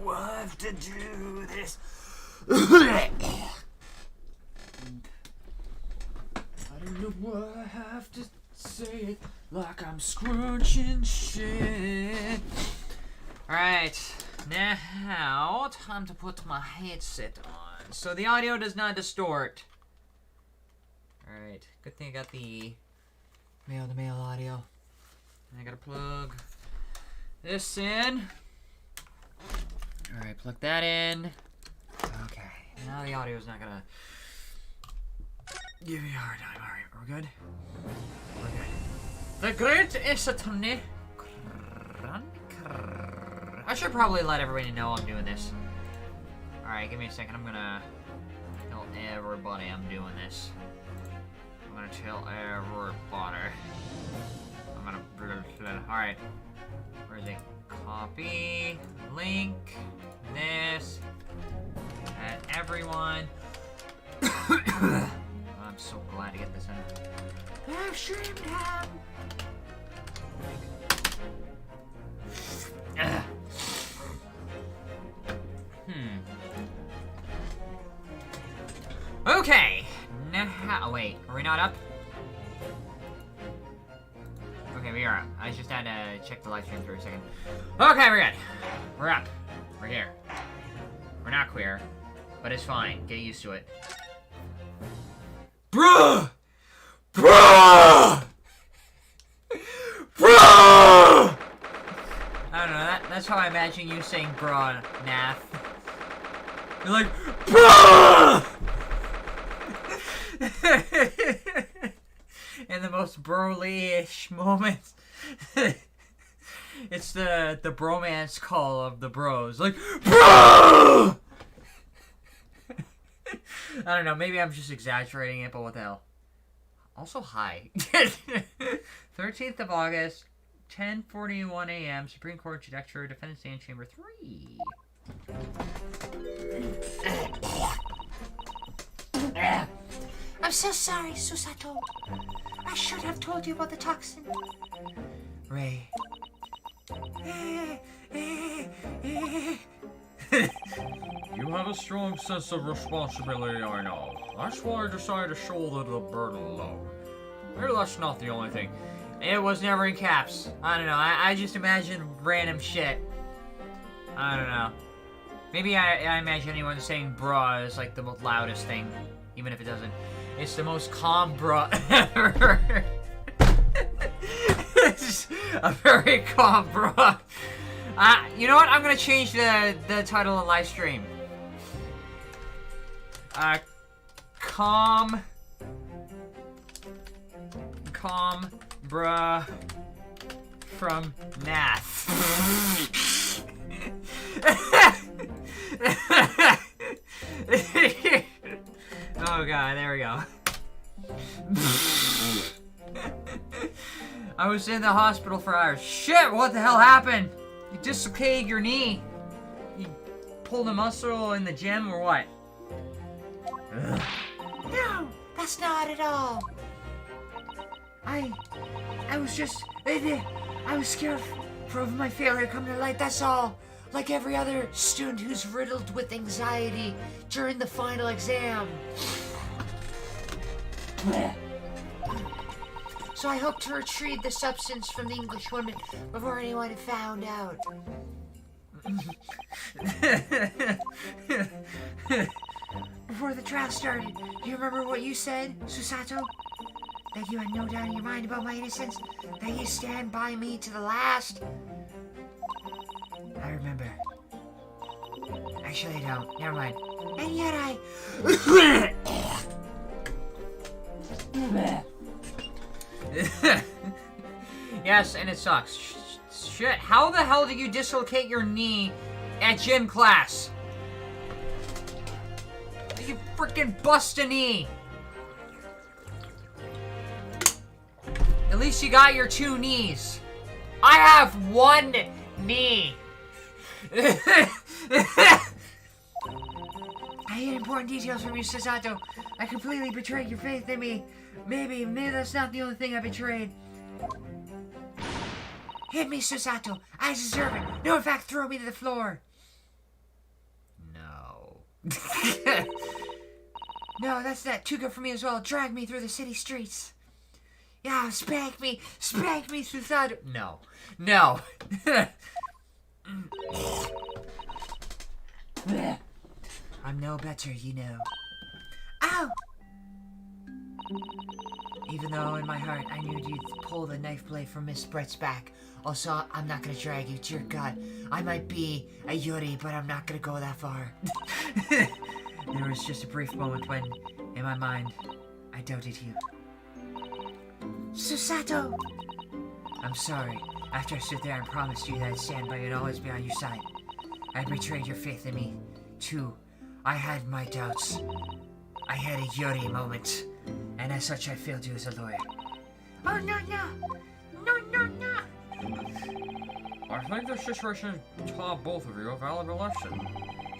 know I have to do this. I don't know why I have to say it like I'm scrunching shit. Alright, now time to put my headset on so the audio does not distort. Alright, good thing I got the male-to-male audio. I gotta plug this in. Alright, plug that in. Okay, now the audio is not gonna give me a hard time. Alright, we're good? We're good. The great attorney. I should probably let everybody know I'm doing this. Alright, give me a second. I'm gonna tell everybody I'm doing this. I'm gonna tell everybody. I'm gonna... Alright. Where is it? Copy. Link. This. And everyone. I'm so glad to get this in. Livestream time! Okay. Now, wait, are we not up? Okay, we are up. I just had to check the live stream for a second. Okay, we're good. We're up. We're here. We're not queer, but it's fine. Get used to it. Bruh! Bruh! Bruh! I don't know, that's how I imagine you saying bruh, Nath. You're like, bruh! In the most broly-ish moments. It's the bromance call of the bros. Like, bruh! I don't know, maybe I'm just exaggerating it, but what the hell. Also, hi. 13th of August, 10:41 a.m., Supreme Court Judiciary Defendant Stand Chamber 3. I'm so sorry, Susato. I should have told you about the toxin. Ray. You have a strong sense of responsibility, I know. That's why I decided to shoulder the burden alone. Maybe that's not the only thing. It was never in caps. I don't know. I just imagine random shit. I don't know. Maybe I imagine anyone saying bruh is like the most loudest thing. Even if it doesn't. It's the most calm bruh ever. It's a very calm bruh. You know what? I'm gonna change the title of live stream. Calm bruh from Nath. Oh god, there we go. I was in the hospital for hours. Shit, what the hell happened? You dislocated your knee. You pulled a muscle in the gym or what? No, that's not at all. I was just... I was scared for my failure coming to light, that's all. Like every other student who's riddled with anxiety during the final exam. So I hope to retrieve the substance from the English woman before anyone found out. Before the trial started, do you remember what you said, Susato? That you had no doubt in your mind about my innocence? That you stand by me to the last? I remember. Actually, I don't. Never mind. And yet I... Yes, and it sucks. Shit, how the hell did you dislocate your knee at gym class? You freaking bust a knee. At least you got your 2 knees. I have 1 knee. I hid important details from you, Susato. I completely betrayed your faith in me. Maybe that's not the only thing I betrayed. Hit me, Susato. I deserve it. No, in fact, throw me to the floor. No, that's not too good for me as well. Drag me through the city streets. Yeah, spank me, Susato. No. No. I'm no better, you know. Ow! Even though in my heart I knew you'd pull the knife blade from Miss Brett's back. Also, I'm not gonna drag you. Dear God, I might be a Yuri, but I'm not gonna go that far. There was just a brief moment when, in my mind, I doubted you. Susato! I'm sorry. After I stood there and promised you that I'd stand by you and always be on your side, I betrayed your faith in me. Too, I had my doubts. I had a Yuri moment, and as such I failed you as a lawyer. Oh, no. I think this situation has taught both of you a valuable lesson.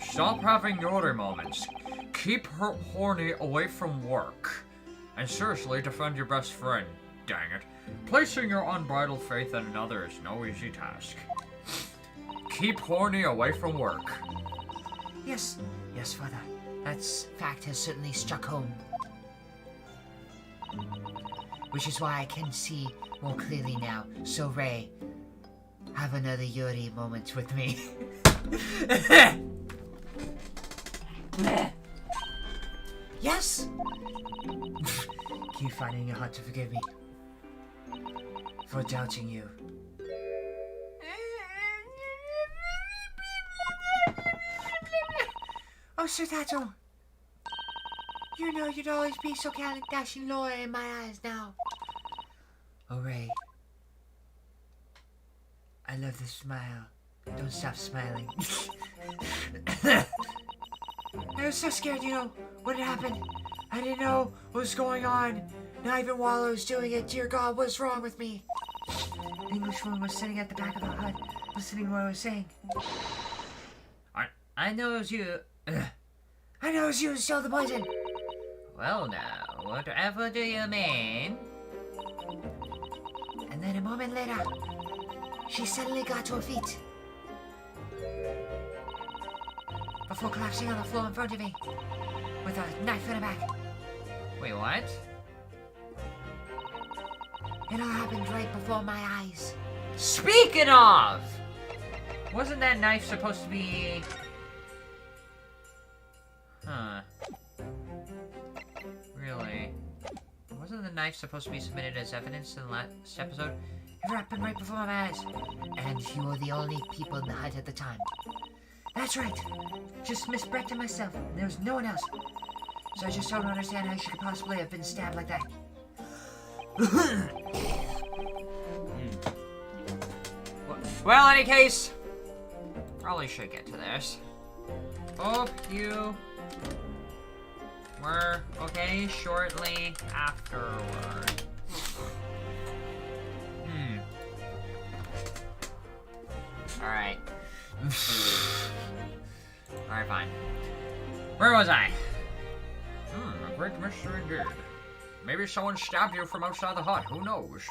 Stop having Yuri moments. Keep her horny away from work. And seriously, defend your best friend. Dang it. Placing your unbridled faith in another is no easy task. Keep horny away from work. Yes, Father. That fact has certainly struck home. Which is why I can see more clearly now. So, Ray, have another Yuri moment with me. Yes? Keep finding it hard to forgive me for doubting you. Oh, Susato. You know you'd always be so gallant, dashing lawyer in my eyes now. Oh, Ray. I love the smile. Don't stop smiling. I was so scared, you know, what had happened. I didn't know what was going on. Not even while I was doing it. Dear God, what's wrong with me? The Englishwoman was sitting at the back of the hut, listening to what I was saying. I know it was you. I know it was you who stole the poison. Well now, whatever do you mean? And then a moment later, she suddenly got to her feet. Before collapsing on the floor in front of me, with a knife in her back. Wait, what? It all happened right before my eyes. Speaking of! Wasn't that knife supposed to be... Huh. Really? Wasn't the knife supposed to be submitted as evidence in the last episode? It happened right before my eyes. And you were the only people in the hut at the time. That's right. Just Miss Brett and myself, and there was no one else. So I just don't understand how she could possibly have been stabbed like that. Well, in any case, probably should get to this. Hope you were okay shortly afterward. Alright. Alright, fine. Where was I? A great mystery indeed. Maybe someone stabbed you from outside the hut, who knows?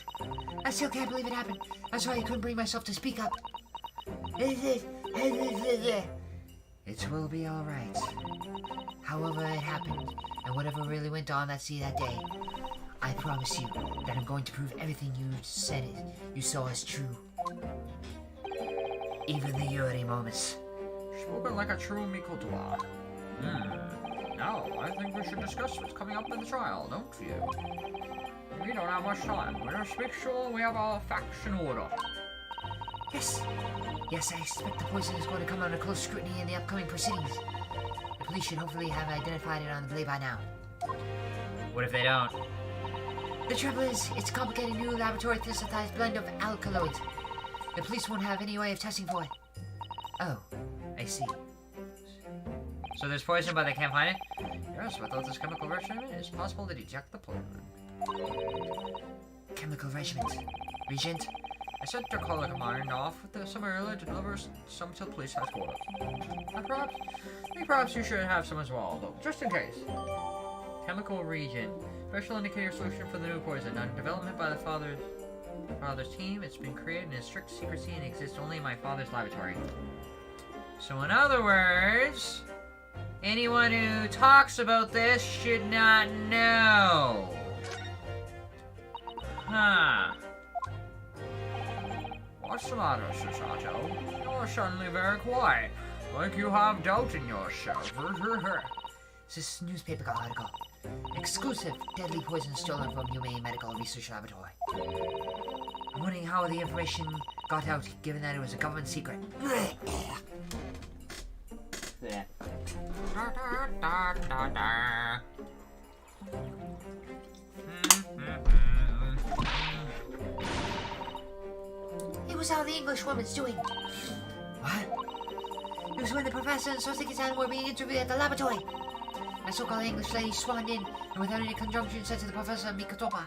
I still can't believe it happened. That's why I couldn't bring myself to speak up. It will be alright. However it happened, and whatever really went on that sea that day, I promise you that I'm going to prove everything you said you saw as true. Even the Yuri moments. Spoken like a true Mikotoa. Now, I think we should discuss what's coming up in the trial, don't you? We don't have much time. We're gonna make sure we have our facts in order. Yes, I expect the poison is going to come under close scrutiny in the upcoming proceedings. The police should hopefully have identified it on the blade by now. What if they don't? The trouble is, it's a complicated new laboratory synthesized blend of alkaloids. The police won't have any way of testing for it. Oh, I see. So there's poison, but they can't find it? Yes, without this chemical regimen, it's possible to detect the poison. Chemical regiment. Regent? I sent your colleague of mine off with some earlier to deliver some to the police headquarters. And perhaps you should have some as well, though, just in case. Chemical reagent. Special indicator solution for the new poison. Under development by the father's team, it's been created in strict secrecy and exists only in my father's laboratory. So in other words, Anyone who talks about this should not know. Huh. What's the matter, Susato? You're suddenly very quiet, like you have doubt in yourself. It's this newspaper article. Exclusive deadly poison stolen from Humane Medical Research Laboratory. I'm wondering how the information got out, given that it was a government secret. Yeah. It was how the English woman's doing. What? It was when the professor and Soseki-san were being interviewed at the laboratory. A so-called English lady swaned in, and without any conjunction said to the professor, Mikotopa.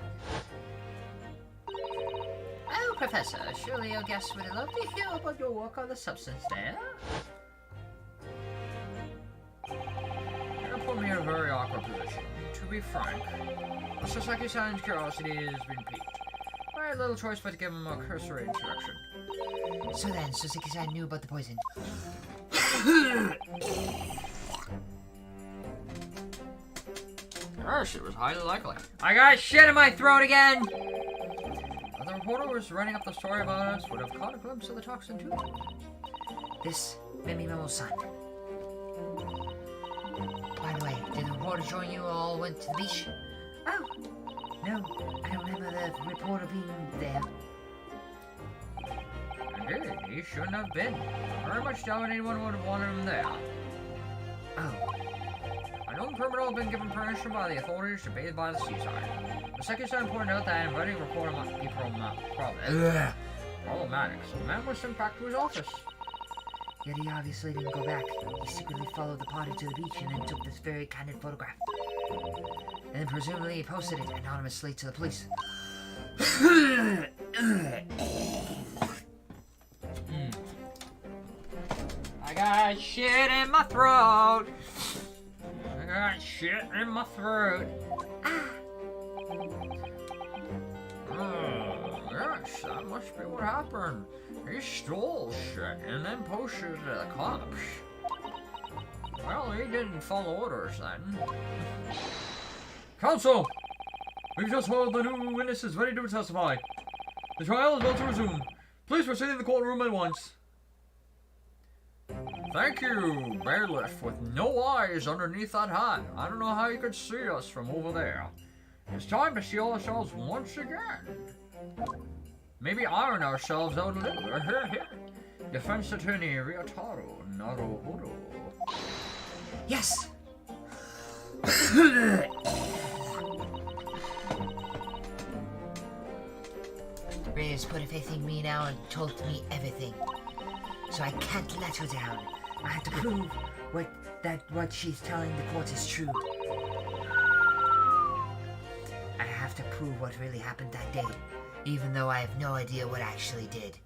Oh, Professor, surely your guests would love to hear about your work on the substance there. You put me in a very awkward position. To be frank, Sasaki-san's curiosity has been piqued. I had little choice but to give him a cursory introduction. So then, Soseki-san knew about the poison. Yes, it was highly likely. I got shit in my throat again! But the reporter was writing up the story about us would have caught a glimpse of the toxin too. This Mimi Momo-san. By the way, did the reporter join you all went to the beach? Oh, no, I don't remember the reporter being there. Indeed, he shouldn't have been. I very much doubt anyone would have wanted him there. Oh, A known criminal had been given permission by the authorities to bathe by the seaside. The second pointed out that inviting a reporter might be problematic, so the man was sent back to his office. yet he obviously didn't go back. He secretly followed the party to the beach and then took this very candid photograph. And then presumably he posted it anonymously to the police. I got shit in my throat! I got shit in my throat. Yes, that must be what happened. He stole shit and then posted it to the cops. Well, he didn't follow orders then. Counsel! We've just heard the new witnesses ready to testify. The trial is about to resume. Please proceed to the courtroom at once. Thank you, bailiff with no eyes underneath that hat. I don't know how you could see us from over there. It's time to see ourselves once again. Maybe iron ourselves out a little. Defense attorney Ryotaro Naruhodo. Yes! Reyes put a faith in me now and told me everything. So I can't let her down. I have to prove what she's telling the court is true. I have to prove what really happened that day, even though I have no idea what I actually did.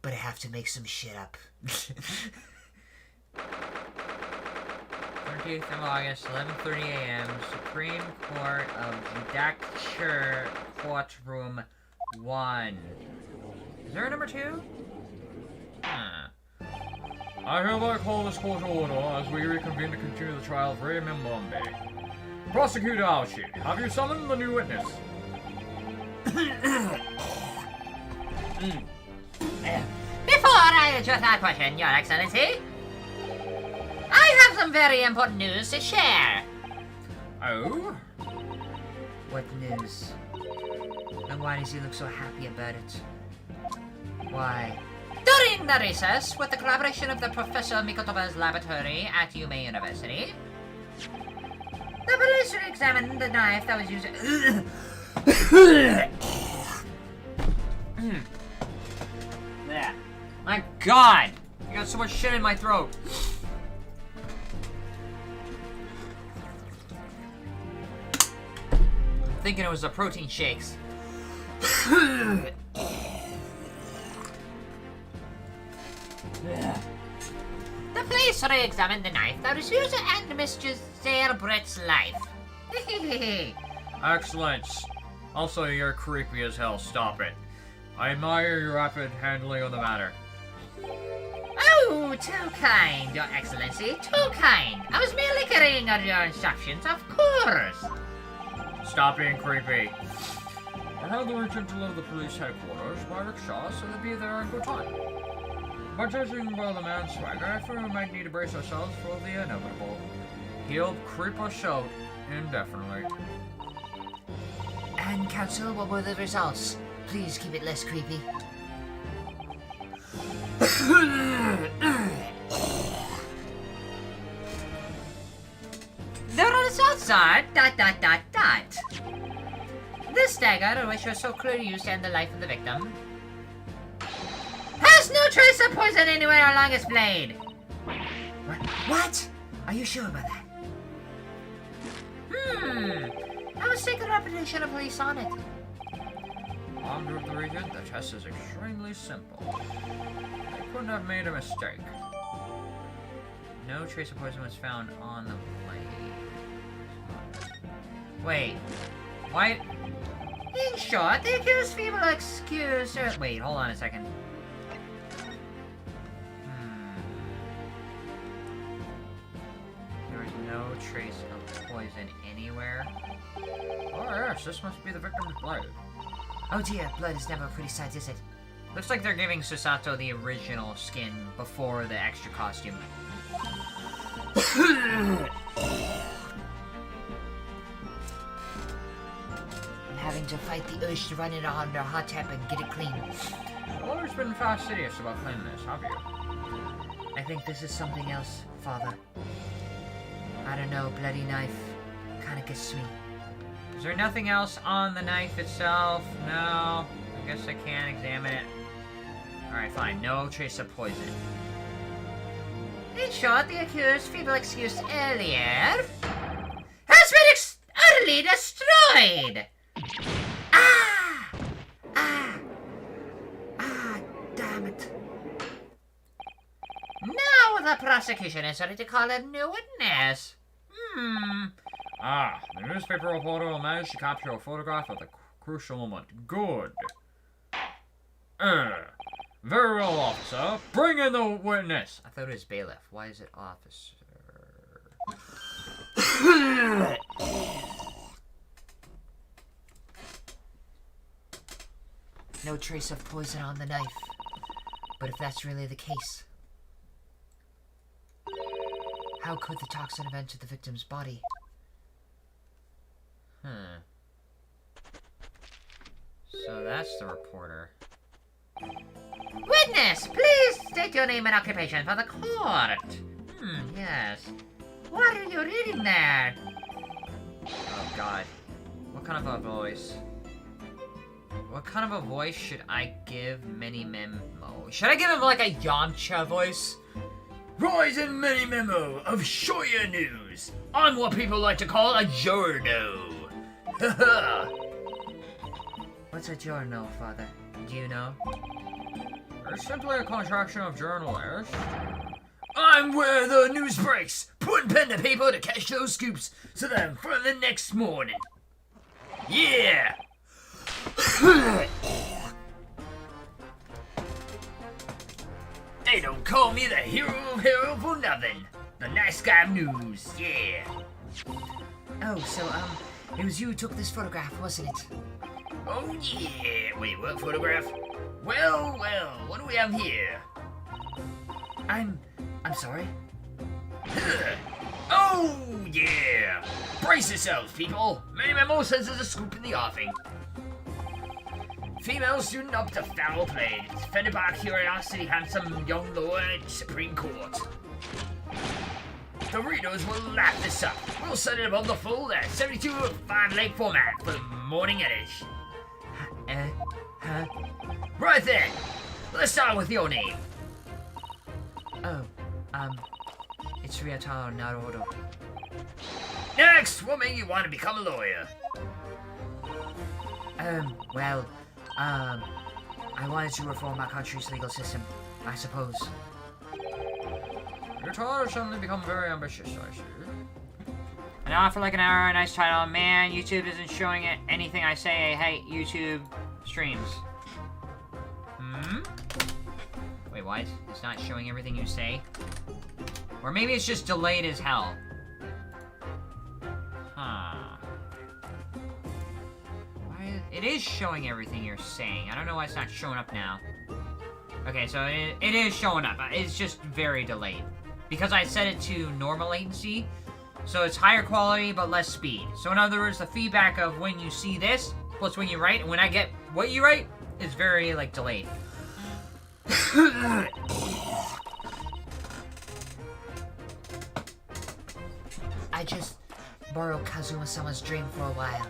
But I have to make some shit up. 13th of August, 11:30 a.m., Supreme Court of Judicature Courtroom 1. Is there a number 2? I hereby call this court to order as we reconvene to continue the trial of Ray Mbombe. Prosecutor Aoshi, have you summoned the new witness? Before I address that question, Your Excellency, I have some very important news to share. Oh? What news? And why does he look so happy about it? Why? During the recess, with the collaboration of the Professor Mikotoba's laboratory at Yume University, the police examined the knife that was used. Yeah. My God! I got so much shit in my throat. I'm thinking it was the protein shakes. The police re-examined the knife that was used to end Miss Giselle Brett's life. Excellent. Also, you're creepy as hell. Stop it. I admire your rapid handling of the matter. Oh, Oh, too kind, Your Excellency, too kind. I was merely carrying out your instructions, of course. Stop being creepy. I had the urgent to deliver the police headquarters by rickshaw, so they'll be there in good time. By judging by the man's swagger, I fear we might need to brace ourselves for the inevitable. He'll creep us out indefinitely. And, Council, what were the results? Please keep it less creepy. The results are ... This dagger, which was so clearly used to end the life of the victim, has no trace of poison anywhere along its blade. What? Are you sure about that? I was taking a reputation of police on it. Armed with the region, the test is extremely simple. They couldn't have made a mistake. No trace of poison was found on the blade. Wait. Why? In short, the accused feeble excuse... Wait, hold on a second. There was no trace of poison anywhere. Oh yes, this must be the victim's blood. Oh dear, blood is never a pretty sight, is it? Looks like they're giving Susato the original skin before the extra costume. I'm having to fight the urge to run it under a hot tap and get it clean. You've always been fastidious about cleanliness, have you? I think this is something else, Father. I don't know, bloody knife kinda gets me. Is there nothing else on the knife itself? No. I guess I can't examine it. Alright, fine. No trace of poison. In short, the accused feeble excuse earlier has been utterly destroyed! Damn it. Now the prosecution is ready to call a new witness. The newspaper reporter will manage to capture a photograph at the crucial moment. Good. Very well, officer. Bring in the witness. I thought it was bailiff. Why is it officer? No trace of poison on the knife. But if that's really the case, how could the toxin have entered the victim's body? So that's the reporter. Witness, please state your name and occupation for the court. Yes. What are you reading there? Oh god. What kind of a voice? What kind of a voice should I give Mini Memo? Should I give him like a Yamcha voice? Rise and mini memo of Shoya News. I'm what people like to call a journo. What's a journal, Father? Do you know? It's simply a contraction of journalist. I'm where the news breaks, putting pen to paper to catch those scoops so that I'm for the next morning. Yeah! They don't call me the hero for nothing. The nice guy of news, yeah. Oh, so, it was you who took this photograph, wasn't it? Oh yeah. Wait, what photograph? Well, what do we have here? I'm sorry. Oh yeah. Brace yourselves, people. Mini Memo says there's a scoop in the offing. Female student up to foul play. Defended by curiosity, handsome young lawyer at Supreme Court. The readers will lap this up. We'll set it above the fold at 72.5 leg format for the morning edition. Right then. Let's start with your name. It's Ryotaro Naruto. Next, what made you want to become a lawyer? I wanted to reform our country's legal system, I suppose. Your child has suddenly become very ambitious, I see. And now for like an hour, a nice title. Man, YouTube isn't showing it anything I say. I hate YouTube streams. Wait, Wait, what? It's not showing everything you say? Or maybe it's just delayed as hell. Huh. It is showing everything you're saying. I don't know why it's not showing up now. Okay, so it is showing up. It's just very delayed. Because I set it to normal latency, so it's higher quality but less speed. So in other words, the feedback of when you see this, plus when you write, and when I get what you write, is very, like, delayed. I just borrowed Kazuma-sama's dream for a while.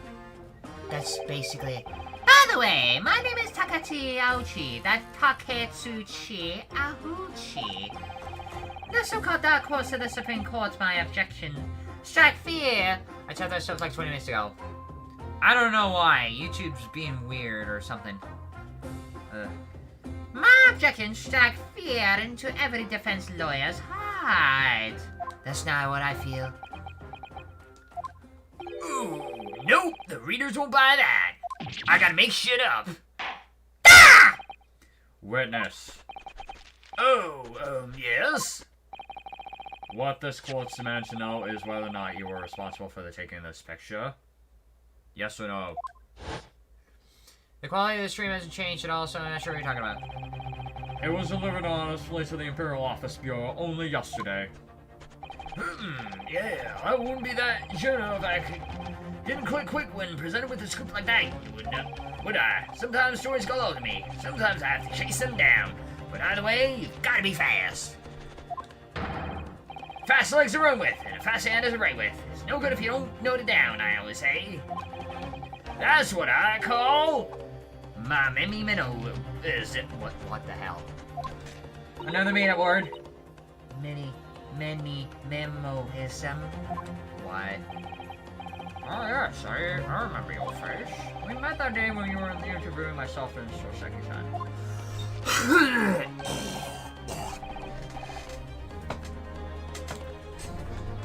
That's basically it. By the way, my name is Takati Aochi. That's Taketsuchi Ahuchi. The so-called Dark Horse of the Supreme Court's my objection. Strike fear. I typed that stuff like 20 minutes ago. I don't know why. YouTube's being weird or something. My objection strike fear into every defense lawyer's heart. That's not what I feel. Ooh, nope, the readers won't buy that. I gotta make shit up. Ah! Witness. Oh, yes? What this court demands to know is whether or not you were responsible for the taking of this picture. Yes or no? The quality of the stream hasn't changed at all, so I'm not sure what you're talking about. It was delivered honestly to the Imperial Office Bureau only yesterday. Yeah, I wouldn't be that journal if I didn't quit quick when presented with a scoop like that, would I? Sometimes stories go low to me. Sometimes I have to chase them down. But either way, you've gotta be fast. Fast legs to run with, and a fast hand is to write with. It's no good if you don't note it down, I always say. That's what I call my memi minnow. Is it? What the hell? Another made-up word. Many memoism. What? Oh yes, I remember your face. We met that day when you were interviewing myself in Soseki-san.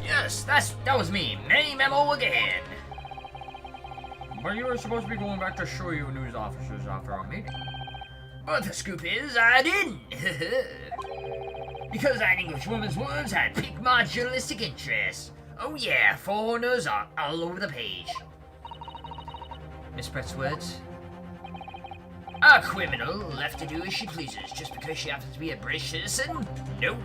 Yes, that was me. Many memo again. But you were supposed to be going back to Shoryu news officers after our meeting. But the scoop is, I didn't. Because that Englishwoman's words had piqued my journalistic interest. Oh yeah, foreigners are all over the page. Miss Brett's words? A criminal left to do as she pleases just because she happens to be a British citizen? No.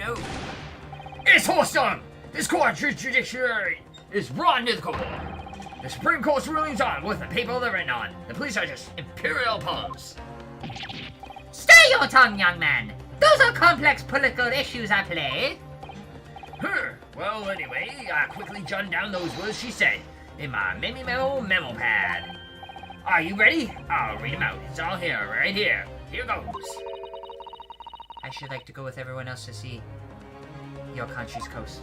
It's wholesome! This court judiciary is rotten to the core. The Supreme Court's rulings on what the paper they're written on. The police are just imperial pawns. Stay your tongue, young man. Those are complex political issues at play. Well, anyway, I quickly jotted down those words she said in my memo pad. Are you ready? I'll read them out. It's all here, right here. Here goes. I should like to go with everyone else to see your country's coast.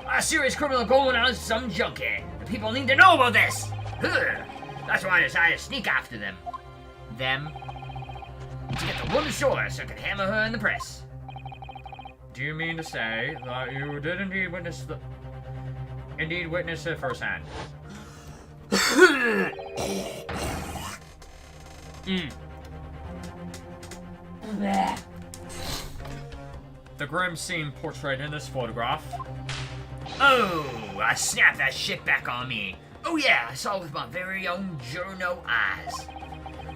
A serious criminal going on some junket. The people need to know about this. That's why I decided to sneak after them. Them? To get the woman's source so I can hammer her in the press. Do you mean to say that you did indeed witness it firsthand? The grim scene portrayed in this photograph. Oh, I snapped that shit back on me. Oh yeah, I saw it with my very own journo eyes.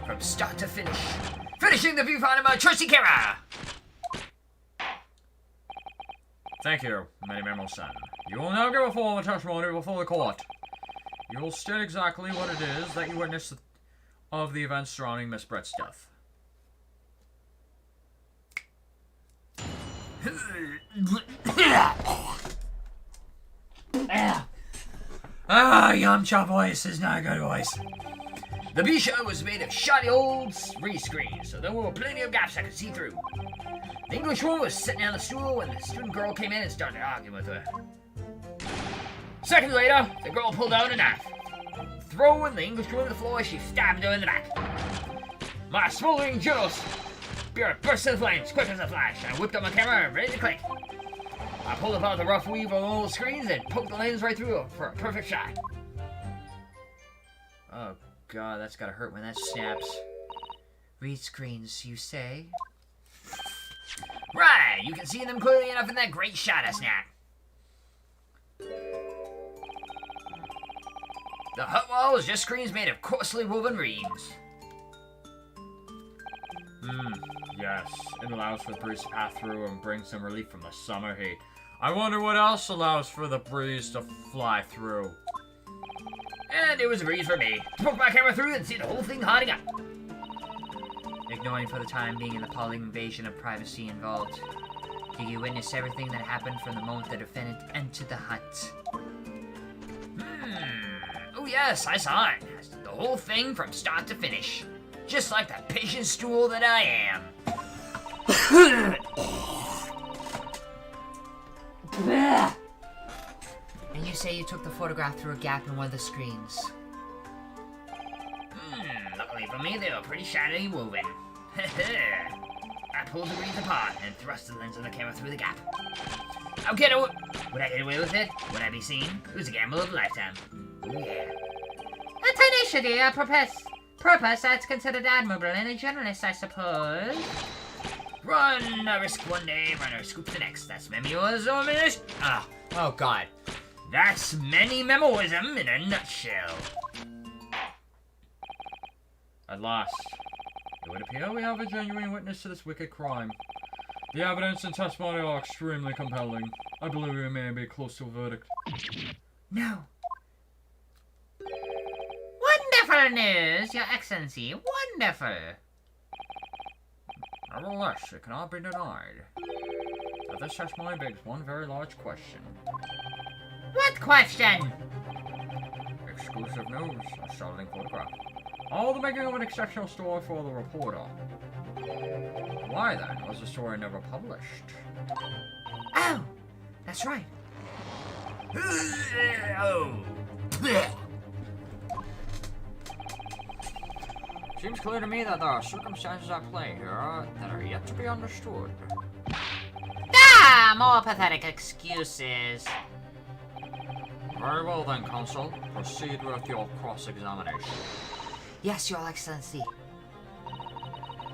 From start to finish. Finishing the viewfinder my trusty camera. Thank you, Memo-san. You will now give a formal testimony before the court. You will state exactly what it is that you witnessed of the events surrounding Miss Brett's death. Yamcha voice is not a good voice. The B-show was made of shoddy old rescreens, so there were plenty of gaps I could see through. The English woman was sitting on the stool when the student girl came in and started arguing with her. Seconds later, the girl pulled out a knife. Throwing the English woman to the floor, she stabbed her in the back. My smoldering journal spirit burst into flames, quick as a flash, and I whipped up my camera, ready to click. I pulled apart the rough weave of old screens and poked the lens right through for a perfect shot. Oh god, that's gotta hurt when that snaps. Read screens, you say? Right, you can see them clearly enough in that great shot I snapped. The hut wall is just screens made of coarsely woven reeds. Yes, it allows for the breeze to pass through and bring some relief from the summer heat. I wonder what else allows for the breeze to fly through. And it was a breeze for me to poke my camera through and see the whole thing hotting up. Ignoring for the time being the appalling invasion of privacy involved. Did you witness everything that happened from the moment the defendant entered the hut? Oh yes, I saw it. The whole thing from start to finish. Just like the pigeon stool that I am. And you say you took the photograph through a gap in one of the screens. Luckily for me, they were pretty shinily woven. I pulled the reeds apart and thrust the lens of the camera through the gap. Would I get away with it? Would I be seen? It was a gamble of a lifetime. Oh yeah. A tenacity, a purpose that's considered admirable in a journalist, I suppose. Run a risk one day, run a scoop the next. That's memoism. Oh god. That's many memoism in a nutshell. At last, it would appear we have a genuine witness to this wicked crime. The evidence and testimony are extremely compelling. I believe we may be close to a verdict. No. Wonderful news, Your Excellency. Wonderful. Nevertheless, it cannot be denied that this testimony begs one very large question. What question? Exclusive news, a startling photograph. All the making of an exceptional story for the reporter. Why then was the story never published? Oh, that's right. Seems clear to me that there are circumstances at play here that are yet to be understood. Ah, more pathetic excuses. Very well then, Consul. Proceed with your cross-examination. Yes, Your Excellency.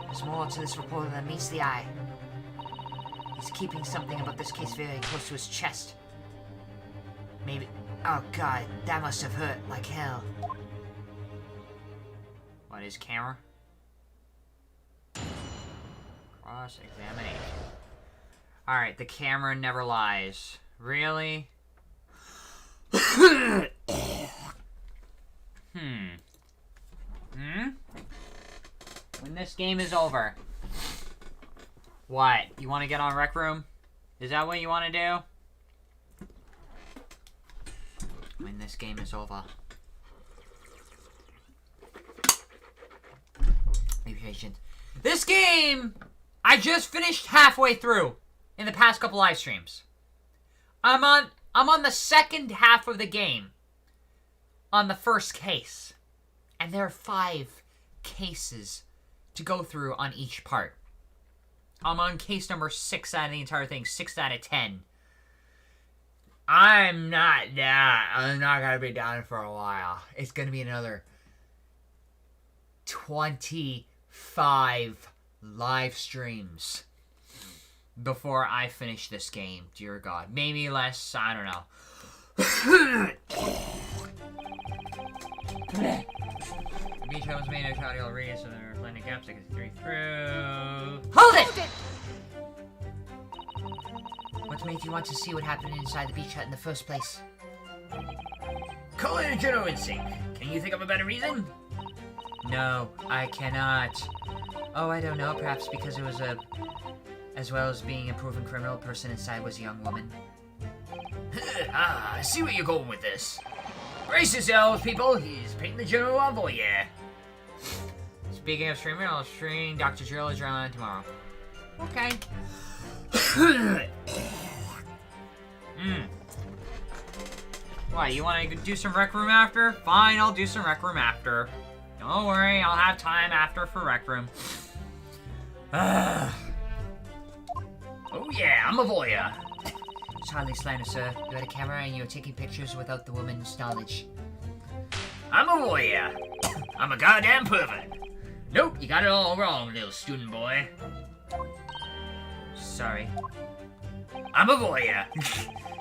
There's more to this reporter than meets the eye. He's keeping something about this case very close to his chest. Maybe... Oh god, that must have hurt like hell. What is camera? Cross-examination. Alright, the camera never lies. Really? When this game is over. What? You want to get on Rec Room? Is that what you want to do? When this game is over. Be patient. This game, I just finished halfway through in the past couple live streams. I'm on the second half of the game on the first case. And there are 5 cases to go through on each part. I'm on case number 6 out of the entire thing, 6 out of 10. I'm not gonna be done for a while. It's gonna be another 25 live streams before I finish this game. Dear God. Maybe less, I don't know. The beach was made of shotty already, so there are plenty of gaps I can see through. Hold it! What made you want to see what happened inside the beach hut in the first place? Call it a general instinct. Can you think of a better reason? No, I cannot. Oh, I don't know. Perhaps because it was as well as being a proven criminal, person inside was a young woman. I see where you're going with this. Brace yourselves, people. He's painting the general a voyeur. Speaking of streaming, I'll stream Dr. Drill Adrenaline tomorrow. Okay. What, you want to do some Rec Room after? Fine, I'll do some Rec Room after. Don't worry, I'll have time after for Rec Room. Oh yeah, I'm a voyeur. It's hardly slander, sir. You had a camera and you were taking pictures without the woman's knowledge. I'm a voyeur. I'm a goddamn pervert. Nope, you got it all wrong, little student boy. Sorry. I'm a voyeur.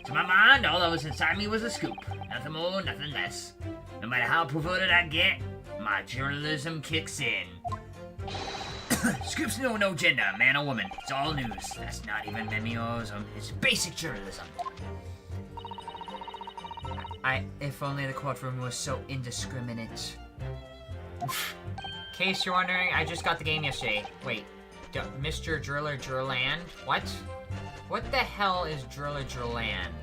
To my mind, all that was inside me was a scoop. Nothing more, nothing less. No matter how perverted I get, my journalism kicks in. Scoops know no gender, man or woman. It's all news. That's not even memeism. It's basic journalism. If only the courtroom was so indiscriminate. In case you're wondering, I just got the game yesterday. Wait, Mr. Driller Drillland? What? What the hell is Driller Drillland?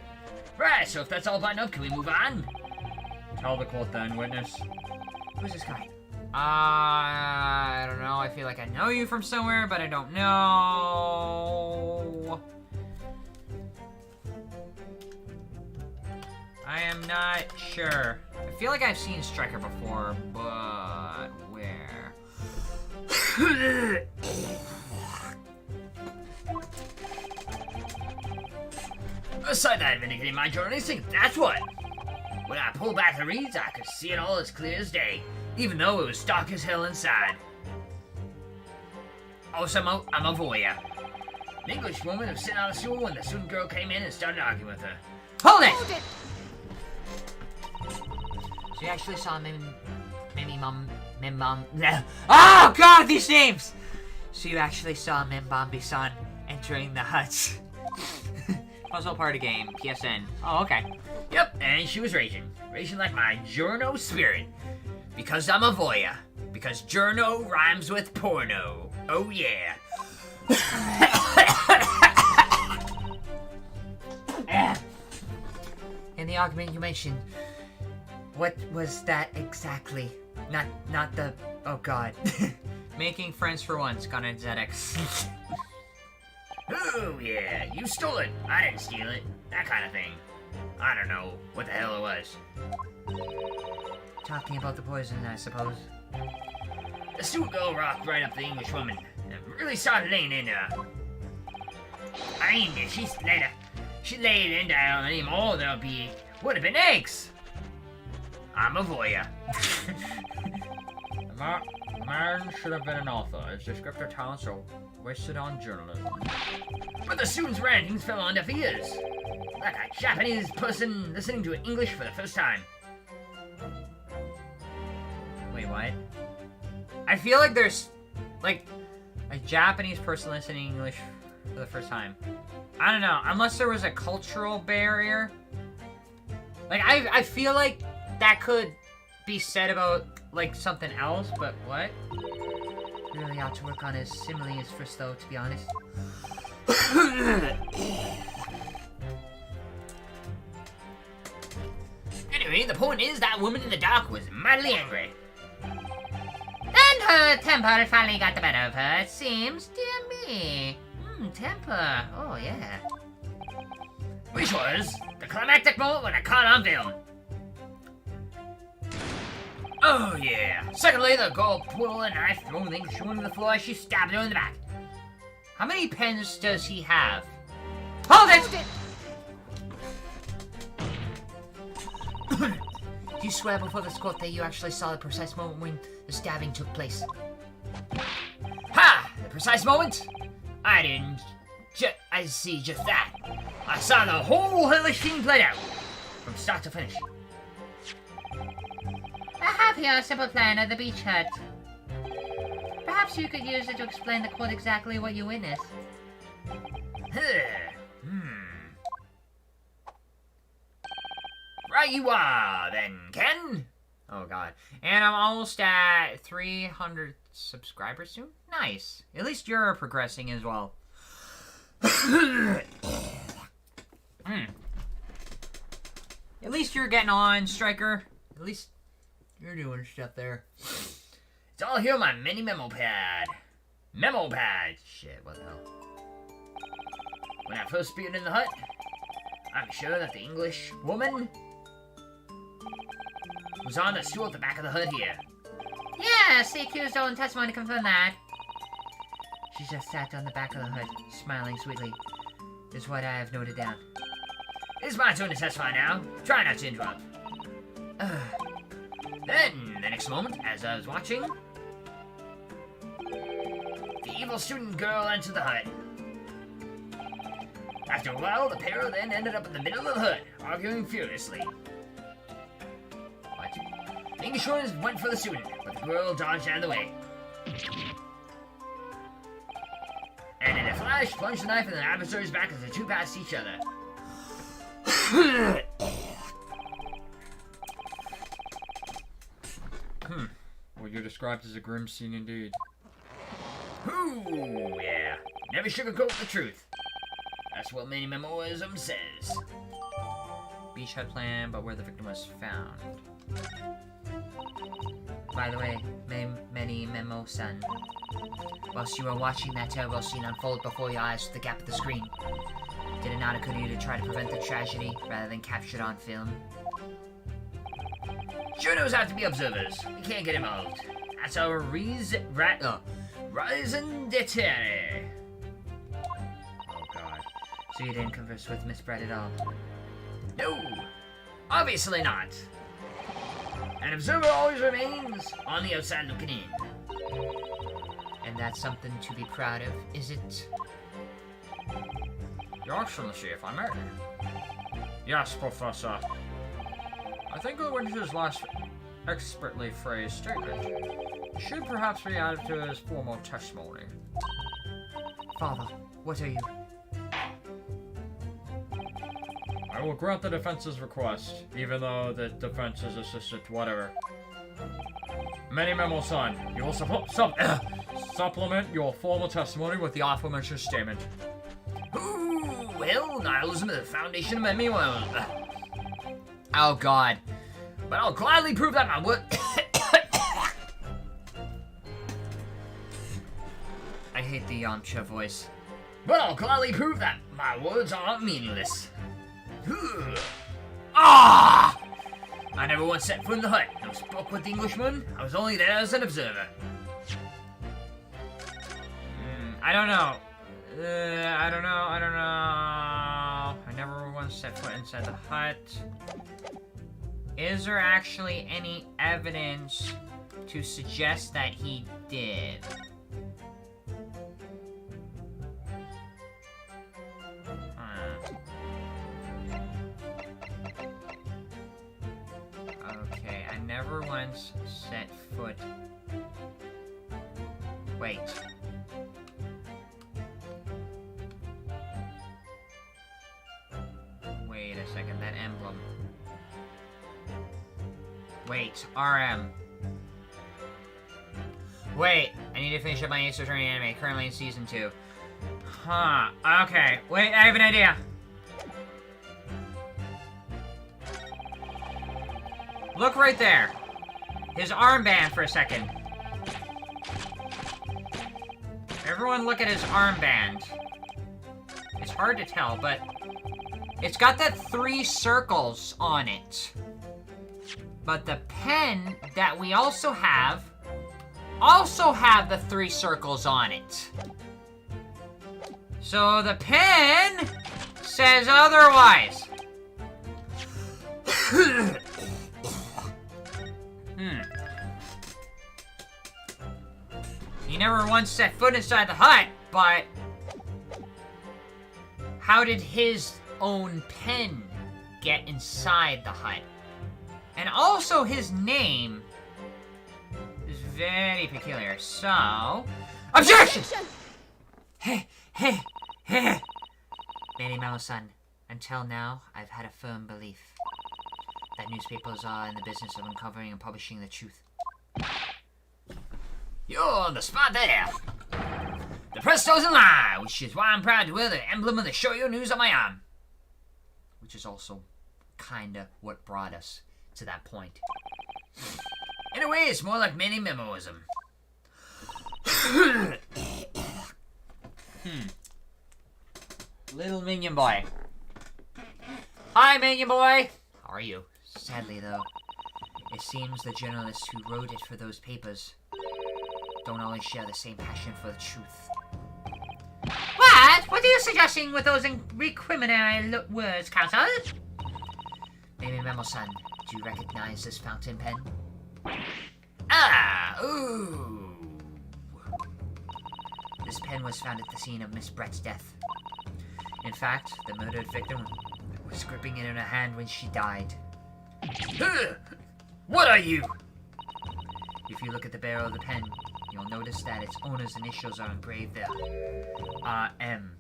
Right, so if that's all buttoned up, can we move on? Tell the court then, witness. Who's this guy? I don't know. I feel like I know you from somewhere, but I don't know. I am not sure. I feel like I've seen Striker before, but where? Aside that vindicating my journalistic, that's what. When I pulled back the reeds, I could see it all as clear as day, even though it was dark as hell inside. Also, I'm a voyeur. An English woman was sitting on the stool when the student girl came in and started arguing with her. Hold it! So you actually saw Mim Oh god, these names! So you actually saw Mimbambi-san entering the hut. Puzzle party game, PSN. Oh, okay. Yep, and she was raging. Raging like my journo spirit. Because I'm a voyeur. Because journo rhymes with porno. Oh yeah. In the argument you mentioned, what was that exactly? Not the... Oh god. Making friends for once, Garnetzx. Oh yeah, you stole it. I didn't steal it. That kind of thing. I don't know what the hell it was. Talking about the poison, I suppose. The student girl rocked right up the English woman and really started laying into her. I mean, if she laid into her anymore, would have been eggs. I'm a voyeur. The man should have been an author. His descriptive talents are wasted on journalism. But the student's rantings fell on deaf ears. Like a Japanese person listening to English for the first time. Wait, what? I feel like there's, like, a Japanese person listening English for the first time. I don't know, unless there was a cultural barrier. Like, I feel like that could be said about, like, something else, but what? Really ought to work on his similes first, though, to be honest. Anyway, the point is that woman in the dark was mightily angry. And her temper finally got the better of her, it seems. Dear me. Temper. Oh, yeah. Which was the climactic moment when I caught on film. Oh yeah. Secondly, the girl pulled a knife, throwing the English woman to the floor as she stabbed her in the back. How many pens does he have? Hold it! Do you swear before this court that you actually saw the precise moment when the stabbing took place? Ha! The precise moment? I didn't. I see just that. I saw the whole hellish scene played out, from start to finish. I have here a simple plan of the beach hut. Perhaps you could use it to explain to the court exactly what you witnessed. Right you are, then, Ken. Oh god. And I'm almost at 300 subscribers soon? Nice. At least you're progressing as well. At least you're getting on, Striker. At least you're doing stuff there. It's all here on my mini memo pad. Memo pad. Shit, what the hell? When I first appeared in the hut, I'm sure that the English woman was on the stool at the back of the hut here. Yes, the accused's own testimony confirmed that. She just sat on the back of the hut, smiling sweetly, is what I have noted down. It's my turn to testify now. Try not to interrupt. Then, the next moment, as I was watching, the evil student girl entered the hut. After a while, the pair then ended up in the middle of the hut, arguing furiously. What? The Englishman went for the student, but the girl dodged out of the way. And in a flash, plunged the knife in the adversary's back as the two passed each other. What you described as a grim scene indeed. Ooh, yeah. Never sugarcoat the truth. That's what many memoism says. Beachhead plan, but where the victim was found. By the way, many memo son. Whilst you were watching that terrible scene unfold before your eyes through the gap of the screen, did it not occur to you to try to prevent the tragedy rather than capture it on film? Journos have to be observers. We can't get involved. That's our raison d'etre. Oh god. So you didn't converse with Miss Brett at all? No, obviously not. An observer always remains on the outside looking in. And that's something to be proud of, is it? Your Excellency, if I may. Yes, Professor. I think that when his last expertly phrased statement should perhaps be added to his formal testimony. Father, what are you? I will grant the defense's request, even though the defense is assisted to whatever. Many memo son, you will supplement your formal testimony with the aforementioned statement. Ooh, well, nihilism is the foundation of many worlds. Oh god. But I'll gladly prove that my word. I hate the Yamcha voice. But I'll gladly prove that my words aren't meaningless. Ah! I never once set foot in the hut. No spoke with the Englishman. I was only there as an observer. I don't know. I don't know. I never once set foot inside the hut. Is there actually any evidence to suggest that he did? Okay, I never once set foot. Wait. Wait a second, that emblem. Wait, RM. Wait, I need to finish up my Ace Attorney anime, currently in season 2. Huh, okay. Wait, I have an idea. Look right there. His armband for a second. Everyone look at his armband. It's hard to tell, but it's got that 3 circles on it. But the pen that we also have the 3 circles on it. So the pen says otherwise. He never once set foot inside the hut, but how did his own pen get inside the hut? And also his name is very peculiar, so... Objection! Lady Melo-san, until now, I've had a firm belief that newspapers are in the business of uncovering and publishing the truth. You're on the spot there. The press doesn't lie, which is why I'm proud to wear the emblem of the Shoujo News on my arm. Which is also kinda what brought us to that point. In a way, it's more like mini memoism. Little minion boy. Hi, minion boy! How are you? Sadly, though, it seems the journalists who wrote it for those papers don't always share the same passion for the truth. What? What are you suggesting with those recriminatory words, Counselor? Maybe Memo-san, do you recognize this fountain pen? Ah, ooh. This pen was found at the scene of Miss Brett's death. In fact, the murdered victim was gripping it in her hand when she died. What are you? If you look at the barrel of the pen, you'll notice that its owner's initials are engraved there. RM.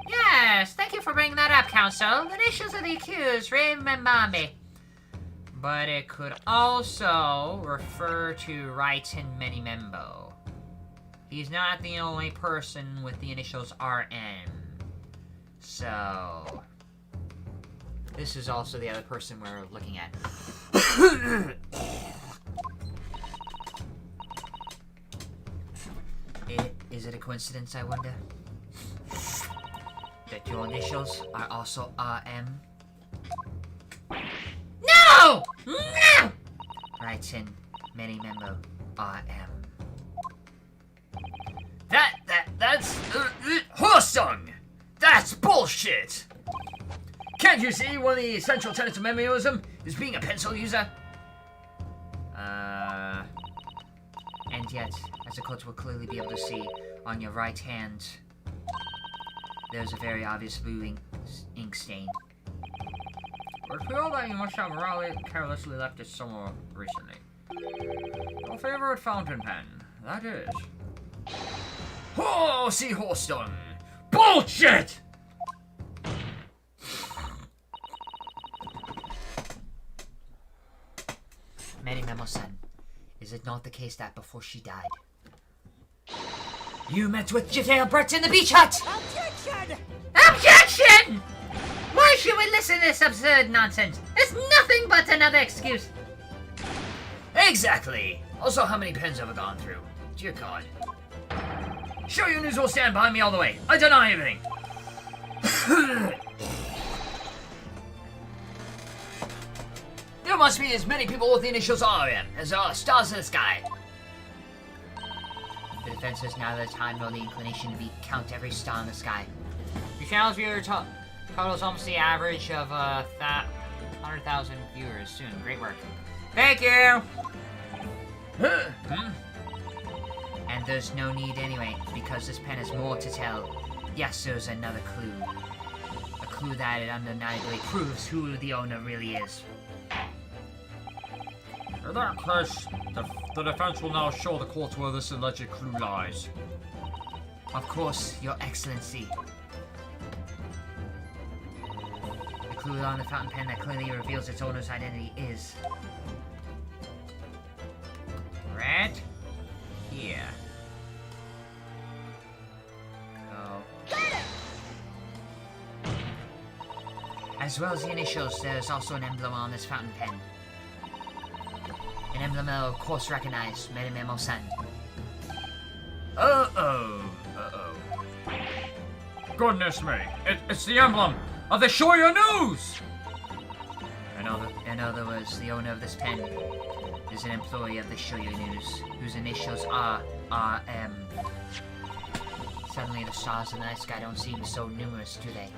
Yes, thank you for bringing that up, Counsel. The initials of the accused, remember me. But it could also refer to Raiten Menimembo. He's not the only person with the initials RM. So... this is also the other person we're looking at. Is it a coincidence, I wonder? That your initials are also RM? No! No! Raiten Menimembo RM. That's horse tongue! That's bullshit! Can't you see one of the essential tenets of memoism is being a pencil user? And yet, as the court will clearly be able to see, on your right hand, there's a very obvious blue ink stain. I feel that you must have carelessly left it somewhere recently. Your favorite fountain pen, that is. Oh, seahorse tongue! Bullshit! Menimembo-san, is it not the case that before she died, you met with Jafar Brett in the beach hut? Objection! Objection! Why should we listen to this absurd nonsense? It's nothing but another excuse. Exactly! Also, how many pens have I gone through? Dear God. Show you news will stand behind me all the way. I deny everything. There must be as many people with the initials RM as there are stars in the sky. The defense has neither the time nor the inclination to count every star in the sky. Your channel's viewer total's almost the average of 100,000 viewers soon. Great work. Thank you! And there's no need anyway, because this pen has more to tell. Yes, there's another clue. A clue that it undeniably proves who the owner really is. In that case, the defense will now show the court where this alleged clue lies. Of course, Your Excellency. The clue on the fountain pen that clearly reveals its owner's identity is... right here. As well as the initials, there's also an emblem on this fountain pen. An emblem I'll of course recognize, Menimembo-san. Uh-oh. Goodness me, it's the emblem of the Shoyo News! In other words, the owner of this pen is an employee of the Shoyo News, whose initials are RM. Suddenly the stars in the night sky don't seem so numerous, do they?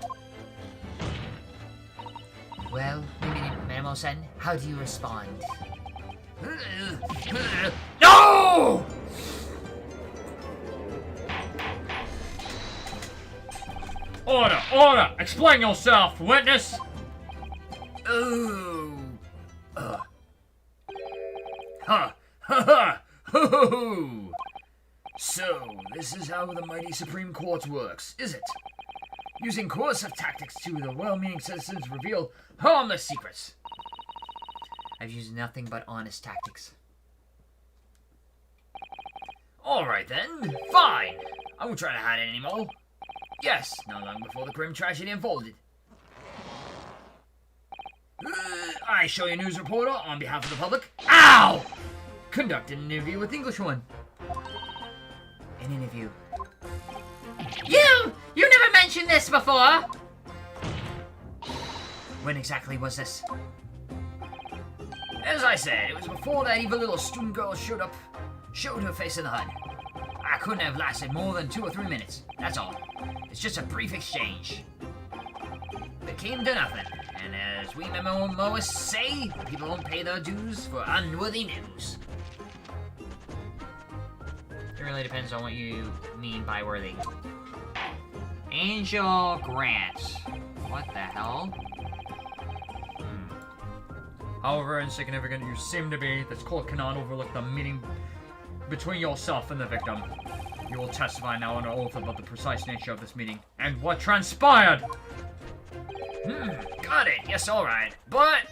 Well, Menimembo-san, how do you respond? No! Order! Explain yourself, witness! Oh. Ha! Ho! So, this is how the mighty Supreme Court works, is it? Using coercive tactics to the well-meaning citizens reveal harmless secrets. I've used nothing but honest tactics. Alright then, fine. I won't try to hide it anymore. Yes, not long before the grim tragedy unfolded. I show you news reporter on behalf of the public. Ow! Conducted an interview with the Englishwoman. An interview. You never mentioned this before. When exactly was this? As I said, it was before that evil little student girl showed her face in the HUD. I couldn't have lasted more than 2 or 3 minutes. That's all. It's just a brief exchange. It came to nothing. And as we memoists say, people don't pay their dues for unworthy news. It really depends on what you mean by worthy. Angel Grant. What the hell? However insignificant you seem to be, this court cannot overlook the meeting between yourself and the victim. You will testify now under oath about the precise nature of this meeting and what transpired. Got it. Yes, alright. But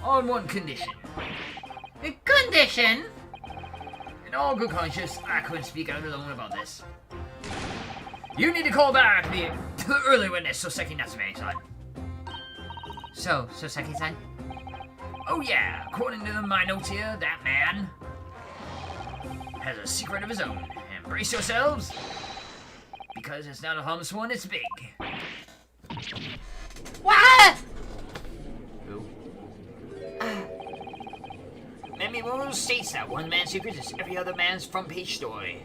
on one condition. Condition? In all good conscience, I couldn't speak out alone about this. You need to call back the early witness, Soseki Natsume-san. So, Soseki-san? Oh yeah, according to my notes here, that man has a secret of his own. And brace yourselves, because it's not a harmless one, it's big. What? Who? Memory states that one man's secret is every other man's front page story.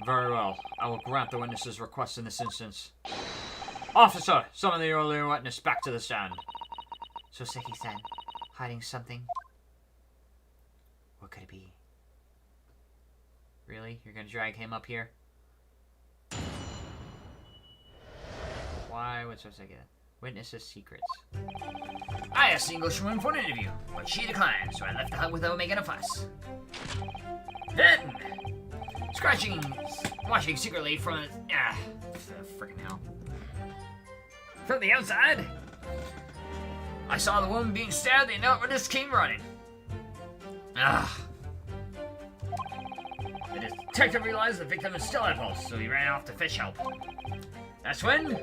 Very well. I will grant the witness's request in this instance. Officer, summon the earlier witness back to the stand. Soseki-san, hiding something? What could it be? Really? You're gonna drag him up here? Why would Soseki? Witness's secrets. I asked the Englishwoman for an interview, but she declined, so I left the hut without making a fuss. Then, watching secretly from freaking hell. From the outside, I saw the woman being stabbed and the witness came running. The detective realized the victim is still at pulse, so he ran off to fetch help. That's when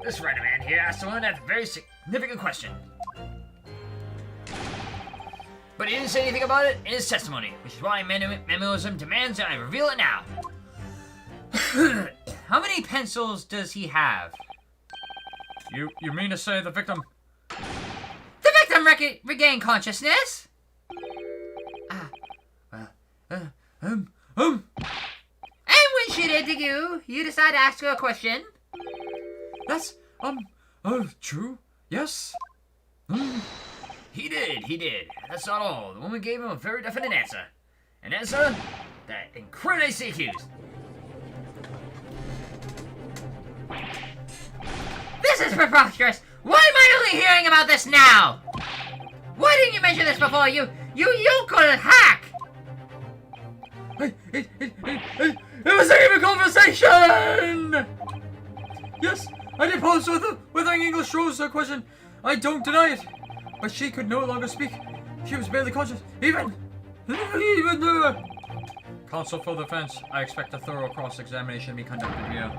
this writer man here asked the woman a very significant question. But he didn't say anything about it in his testimony, which is why Memoism demands that I reveal it now. How many pencils does he have? You mean to say the victim... The victim regained consciousness? And when she did to you, you decided to ask her a question? That's, true. Yes. He did. That's not all. The woman gave him a very definite answer. An answer that incriminates the accused. This is preposterous! Why am I only hearing about this now? Why didn't you mention this before? You could hack! It was a human conversation! Yes, I did pose with an English Rose a question. I don't deny it. But she could no longer speak. She was barely conscious. Even Counsel for the defense, I expect a thorough cross-examination to be conducted here.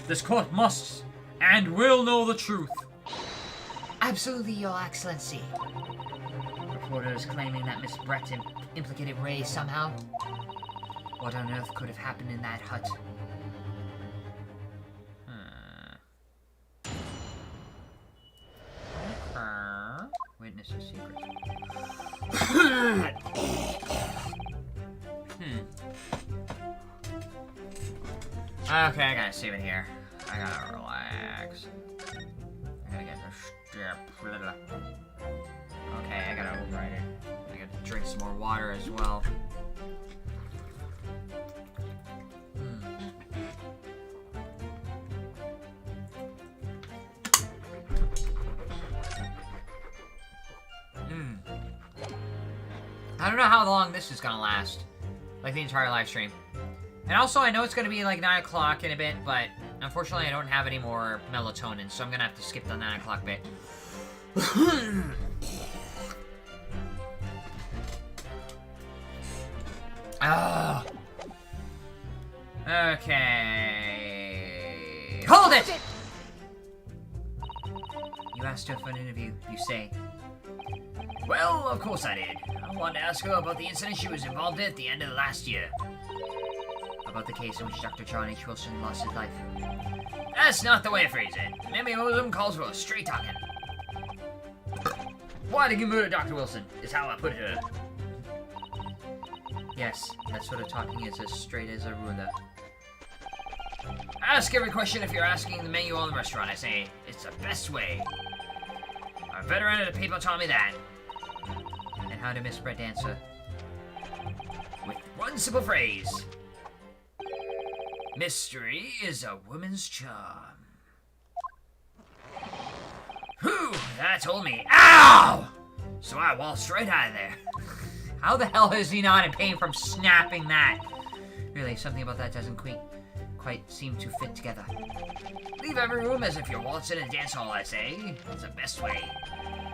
This court must and will know the truth. Absolutely, Your Excellency. Reporters claiming that Miss Brett implicated Ray somehow. What on earth could have happened in that hut? Witness's secret. Okay, I gotta save it here. I gotta relax. I gotta get the step. Okay, I gotta override it. I gotta drink some more water as well. I don't know how long this is gonna last. Like the entire live stream. And also, I know it's gonna be like 9 o'clock in a bit, but unfortunately I don't have any more melatonin, so I'm gonna have to skip the 9 o'clock bit. Oh. Okay. Hold it! You asked her for an interview, you say. Well, of course I did. I wanted to ask her about the incident she was involved in at the end of last year. About the case in which Dr. John H. Wilson lost his life. That's not the way to phrase it. Memoism calls for a straight talking. Why did you murder Dr. Wilson, is how I put it. Yes, that sort of talking is as straight as a ruler. Ask every question if you're asking the menu on the restaurant. I say, it's the best way. A veteran at the paper taught me that. And how did Miss Brett answer? With one simple phrase. Mystery is a woman's charm. Whew, that told me. Ow! So I waltzed right out of there. How the hell is he not in pain from snapping that? Really, something about that doesn't quite seem to fit together. Leave every room as if you're waltzing in a dance hall, I say. It's the best way.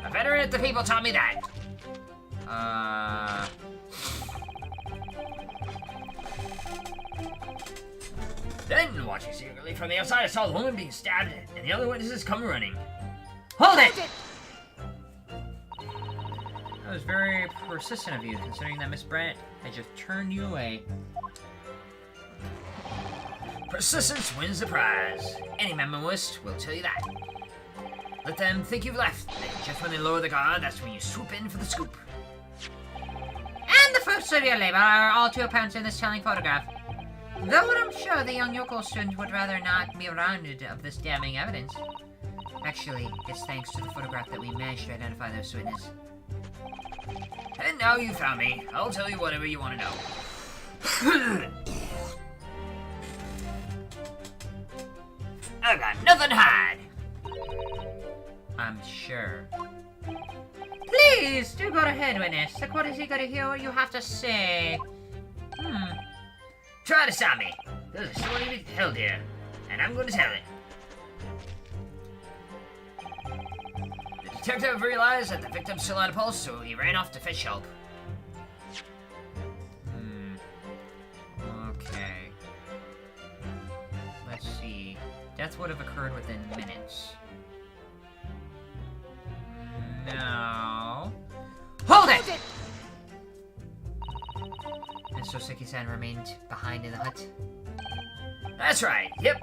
A veteran at the people taught me that. Then, watching secretly from the outside, I saw the woman being stabbed and the other witnesses come running. Hold it! That was very persistent of you, considering that Miss Brent had just turned you away. Persistence wins the prize. Any memoist will tell you that. Let them think you've left. Then just when they lower the guard, that's when you swoop in for the scoop. And the fruits of your labor are all too apparent in this telling photograph. Though I'm sure the young yokel student would rather not be rounded of this damning evidence. Actually, it's thanks to the photograph that we managed to identify those witnesses. And now you found me. I'll tell you whatever you want to know. I've got nothing to hide. I'm sure. Please, do go ahead, witness. The court is eager to hear what you have to say. Try to stop me. There's a story to be held here, and I'm going to tell it. The detective realized that the victim still had a pulse, so he ran off to fetch help. Okay. Let's see. Death would have occurred within minutes. No. Hold it! And so Seki-san remained behind in the hut? That's right, yep.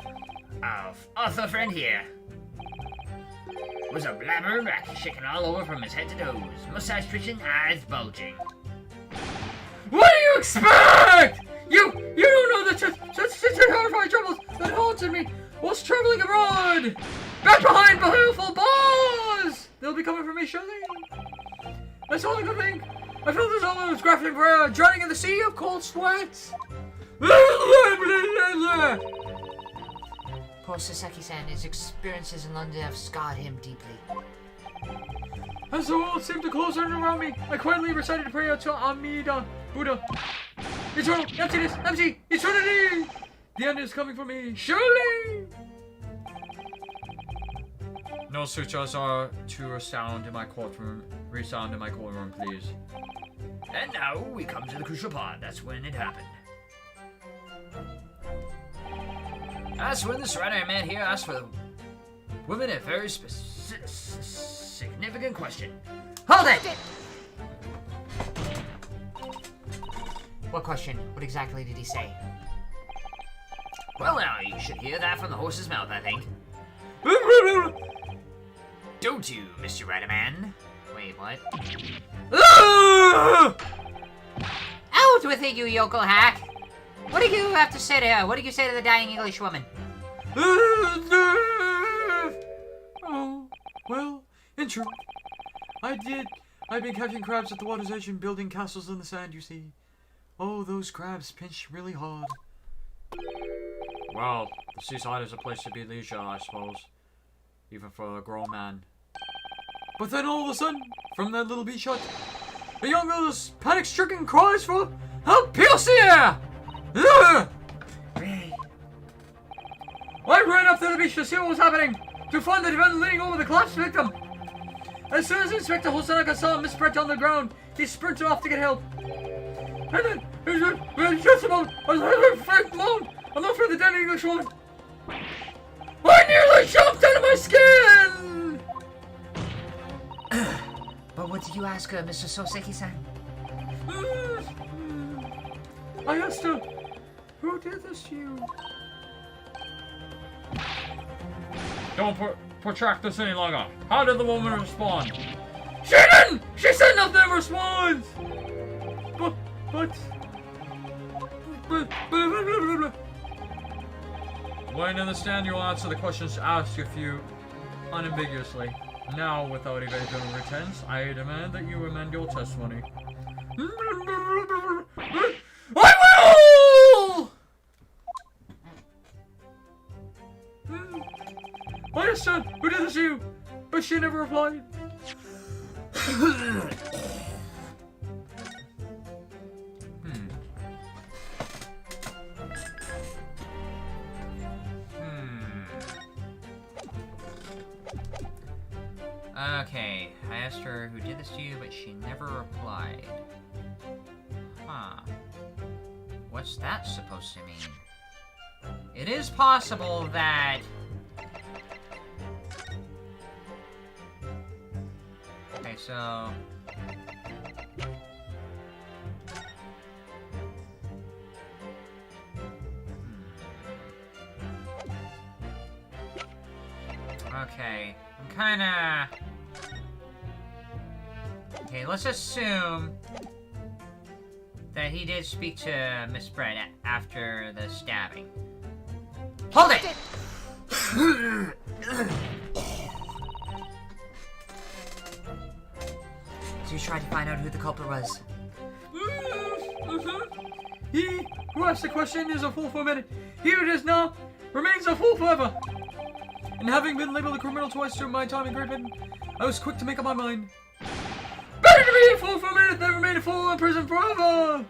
Our author friend here was a blabbering wreck, shaking all over from his head to toes, mustache twitching, eyes bulging. What do you expect? You don't know the truth. Such horrifying troubles that haunted me whilst traveling abroad. Back behind baleful bars. They'll be coming for me shortly. That's all I could think. I felt as though I was grasping for air, drowning in the sea of cold sweat. Poor Sasaki-san, his experiences in London have scarred him deeply. As the world seemed to close in around me, I quietly recited a prayer to Amida Buddha. Eternal, emptiness, empty, eternity! The end is coming for me, surely! No sutras are to resound in my courtroom, please. And now we come to the crucial part. That's when it happened. That's when this writer man here asked for the woman a very significant question. Hold it! What question? What exactly did he say? Well, now, you should hear that from the horse's mouth, I think. Don't you, Mr. Writer-Man? Wait, what? Out with it, you yokel hack! What do you have to say to her? What did you say to the dying English woman? Oh, well, in truth, I've been catching crabs at the water's edge and building castles in the sand, you see. Oh, those crabs pinch really hard. Well, the seaside is a place to be leisure, I suppose. Even for a grown man. But then all of a sudden, from that little beach hut, a young girl's panic-stricken cries for help, here! I ran up to the beach to see what was happening, to find the defendant leaning over the collapsed victim. As soon as Inspector Hosanaka saw Miss Brett on the ground, he sprinted off to get help. And then, just about, I was frightened alone, alone for the dead English woman. I nearly jumped out of my skin! But what did you ask her, Mr. Soseki-san? I asked her, who did this to you? Don't protract this any longer. How did the woman respond? She didn't! She said nothing in response! But... When in the stand, you will answer the questions asked of you unambiguously. Now, without evasion or pretense, I demand that you amend your testimony. I will! I asked her, who did this to you? But she never replied. Okay, I asked her who did this to you, but she never replied. Huh. What's that supposed to mean? It is possible that... Okay, so... Okay, I'm kinda... Okay, let's assume that he did speak to Miss Brett after the stabbing. Hold it! So you tried to find out who the culprit was. He who asked the question is a fool for a minute. He who does not remains a fool forever. And having been labeled a criminal twice during my time in Great Britain, I was quick to make up my mind. Better to be a fool for a minute than remain a fool in prison forever!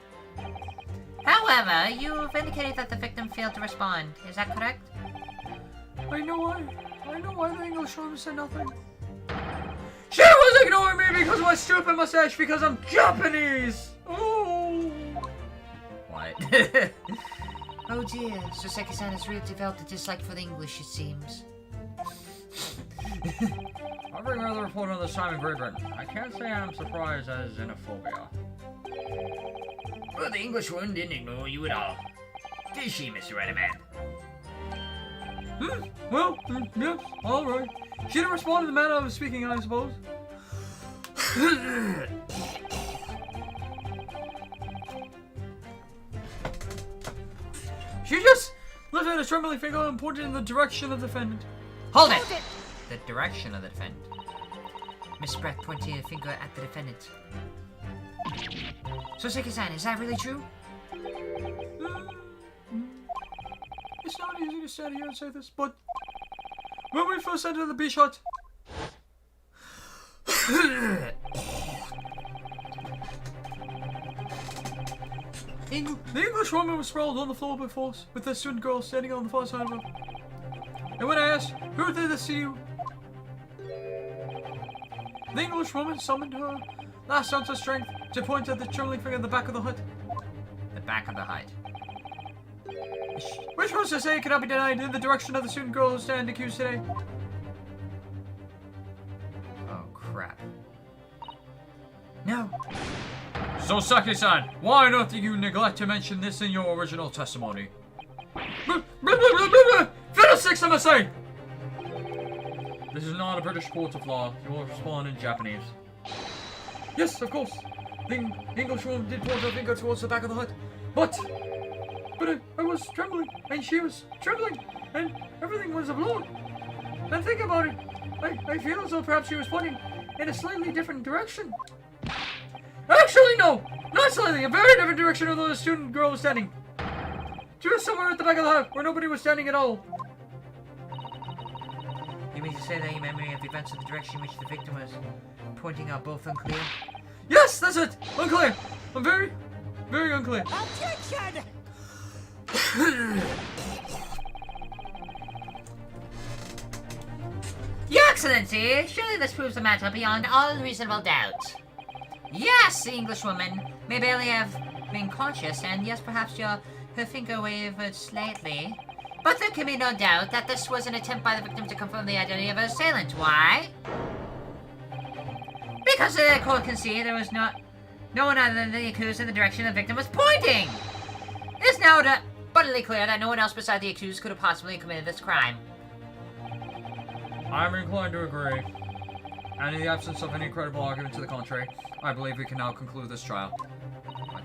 However, you've indicated that the victim failed to respond. Is that correct? I know why the Englishwoman said nothing. She was ignoring me because of my stupid mustache because I'm Japanese! Oh! What? Oh dear, so Seki-san has really developed a dislike for the English, it seems. I've read another report on this time in Great Britain. I can't say I'm surprised as xenophobia. Well, the Englishwoman didn't ignore you at all. Did she, Mr. Redman? Yes, alright. She didn't respond in the manner of speaking, I suppose. She just lifted a trembling finger and pointed in the direction of the defendant. Hold it! The direction of the defendant. Miss Brett pointed a finger at the defendant. So Seki-san, is that really true? It's not easy to stand here and say this, but when we first entered the beach hut, the English woman was sprawled on the floor before us, with the student girl standing on the far side of her. And when I asked, who did this to you? The English woman summoned her last ounce of strength to point at the trembling finger in the back of the hut. The back of the hut. Which was to say cannot be denied in the direction of the student girl who stand accused today. Oh, crap. No. So, Saki-san, why on earth did you neglect to mention this in your original testimony? Fiddlesticks, I must say! This is not a British court of law. You will respond in Japanese. Yes, of course. The Englishwoman did point her finger towards the back of the hut. But I was trembling, and she was trembling, and everything was a blur. And think about it. I feel as though perhaps she was pointing in a slightly different direction. Actually, no! Not slightly, a very different direction of where the student girl was standing. She was somewhere at the back of the hut, where nobody was standing at all. You mean to say that your memory of events in the direction in which the victim was pointing are both unclear? Yes, that's it! Unclear! I'm very, very unclear. Objection! Your Excellency, surely this proves the matter beyond all reasonable doubt. Yes, the Englishwoman may barely have been conscious, and yes, perhaps her finger wavered slightly. But there can be no doubt that this was an attempt by the victim to confirm the identity of her assailant. Why? Because the court can see there was no one other than the accused in the direction the victim was pointing. It is now abundantly clear that no one else beside the accused could have possibly committed this crime. I'm inclined to agree. And in the absence of any credible argument to the contrary, I believe we can now conclude this trial. What?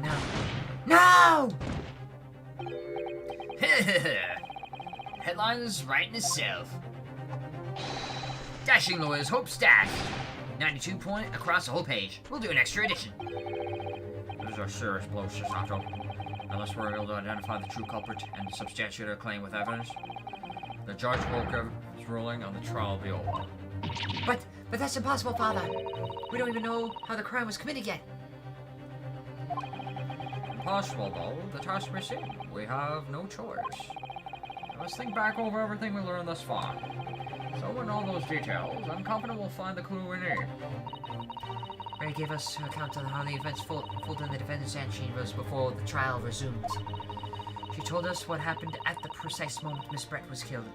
No. No! Headlines writing itself. Dashing lawyers hope stash. 92 point across the whole page. We'll do an extra edition. These are serious blows, Shisato. Unless we're able to identify the true culprit and substantiate our claim with evidence, the judge will give ruling and the trial will be over. But that's impossible, Father. We don't even know how the crime was committed yet. Impossible, though. The task we're seeing. We have no choice. Let's think back over everything we learned thus far. So with all those details, I'm confident we'll find the clue we need. Ray gave us an account of how the events unfolded in the defendant's antechambers before the trial resumed. She told us what happened at the precise moment Miss Brett was killed.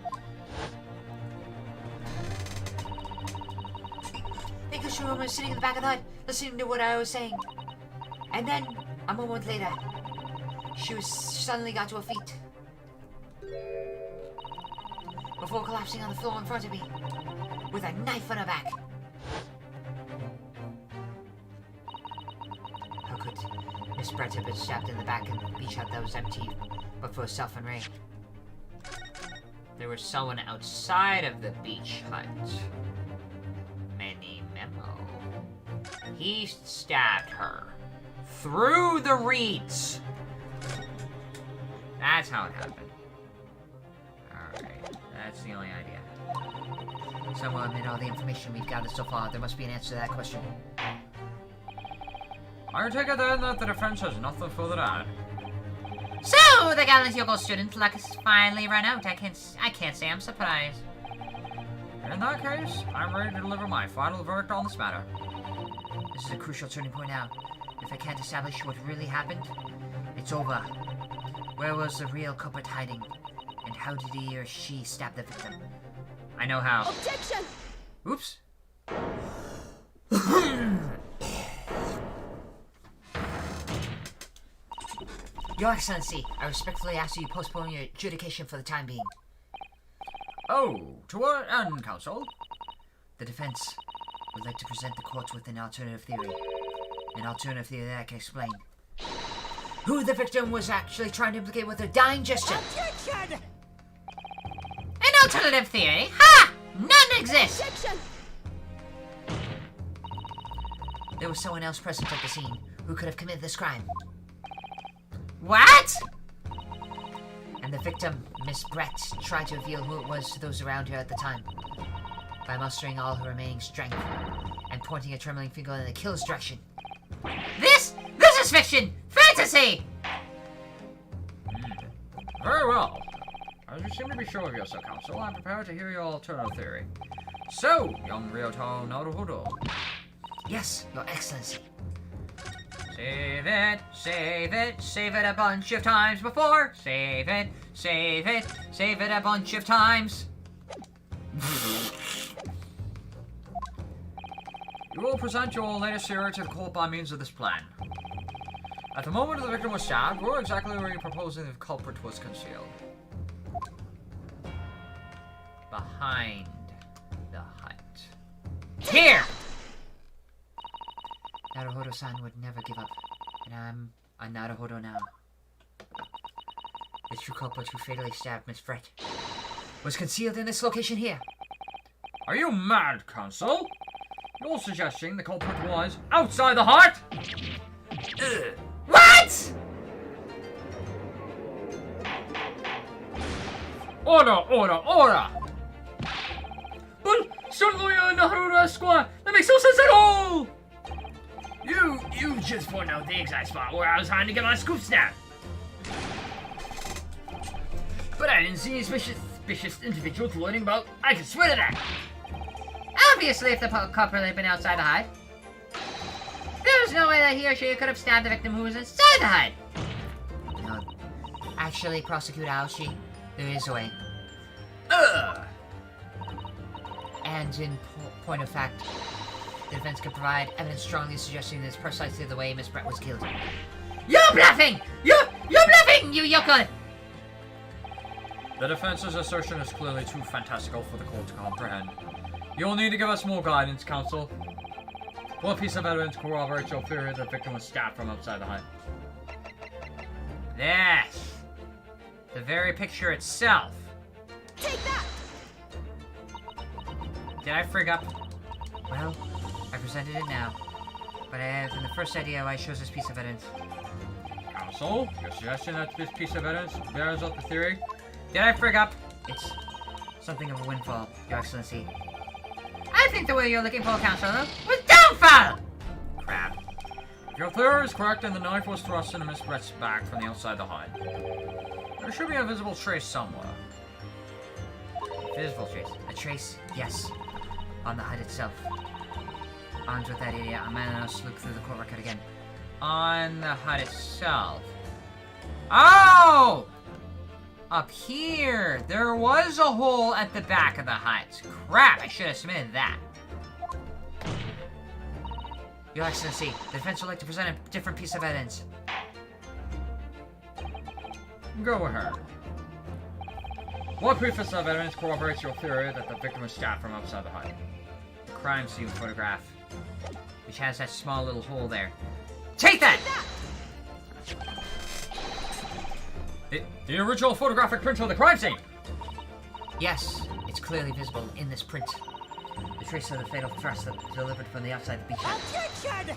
Nicholas Jerome was sitting in the back of the hut, listening to what I was saying. And then, a moment later, she suddenly got to her feet. Before collapsing on the floor in front of me, with a knife on her back. How could Miss Brett have been stabbed in the back and the beach hut that was empty, but for herself and Ray? There was someone outside of the beach hut. Mini memo. He stabbed her. Through the reeds. That's how it happened. Alright, that's the only idea. Somewhere amid all the information we've gathered so far, there must be an answer to that question. I take it then that the defense has nothing further to add. So, the gallant yokel student luck has finally run out. I can't say I'm surprised. In that case, I'm ready to deliver my final verdict on this matter. This is a crucial turning point now. If I can't establish what really happened, it's over. Where was the real culprit hiding? And how did he or she stab the victim? I know how. Objection! Oops. Your Excellency, I respectfully ask you postpone your adjudication for the time being. Oh, to what end, counsel? The defense would like to present the court with an alternative theory. An alternative theory that I can explain. Who the victim was actually trying to implicate with her dying gesture. Objection! An alternative theory? Ha! None exists! Objection! There was someone else present at the scene who could have committed this crime. What? And the victim, Miss Brett, tried to reveal who it was to those around her at the time. By mustering all her remaining strength and pointing a trembling finger in the killer's direction. This is fiction! Fantasy! Very well. As you seem to be sure of yourself, counsel, I'm prepared to hear your alternative theory. So, young Ryoto Naruhodo. Yes, Your Excellency. Save it, save it, save it a bunch of times before. Save it, save it, save it a bunch of times. You will present your latest theory to the court by means of this plan. At the moment the victim was stabbed, where exactly were you proposing the culprit was concealed? Behind the hut. Here! Naruhodo-san would never give up, and I'm a Naruhodo now. The true culprit who fatally stabbed Miss Brett was concealed in this location here. Are you mad, counsel? You're suggesting the culprit was outside the hut? What? Order, order, order! But certainly Naruto Esquire, that makes no sense at all! You just pointed out the exact spot where I was trying to get my scoop snapped. But I didn't see any suspicious individual floating about. I can swear to that. Obviously, if the culprit had been outside the hut, there's no way that he or she could have stabbed the victim who was inside the hut. No, actually, Prosecutor Aoshi, there is a way. And in point of fact, the defense could provide evidence strongly suggesting this precisely the way Miss Brett was killed. You're bluffing! You're bluffing, you yokel! The defense's assertion is clearly too fantastical for the court to comprehend. You'll need to give us more guidance, counsel. What piece of evidence corroborates your theory that the victim was stabbed from outside the hut? This. The very picture itself. Take that! Did I frig up? Well, I presented it now, but I have in the first idea why I chose this piece of evidence. Counsel, your suggestion that this piece of evidence bears out the theory? Did I frig up? It's Something of a windfall, Your Excellency. I think the way you're looking for, Counselor, was downfall! Crap. If your theory is correct, and the knife was thrust into Miss Brett's back from the outside the hut, there should be a visible trace somewhere. Visible trace. A trace? Yes. On the hut itself. Armed with that idiot, a man and us look through the court record again. On the hut itself. Oh! Up here! There was a hole at the back of the hut. Crap, I should have submitted that. Your Excellency, the defense would like to present a different piece of evidence. Go ahead. What piece of evidence corroborates your theory that the victim was stabbed from outside the hut? The crime scene photograph, which has that small little hole there. Take that! The original photographic print of the crime scene! Yes, it's clearly visible in this print. The trace of the fatal thrust that was delivered from the outside the beach hut. Objection!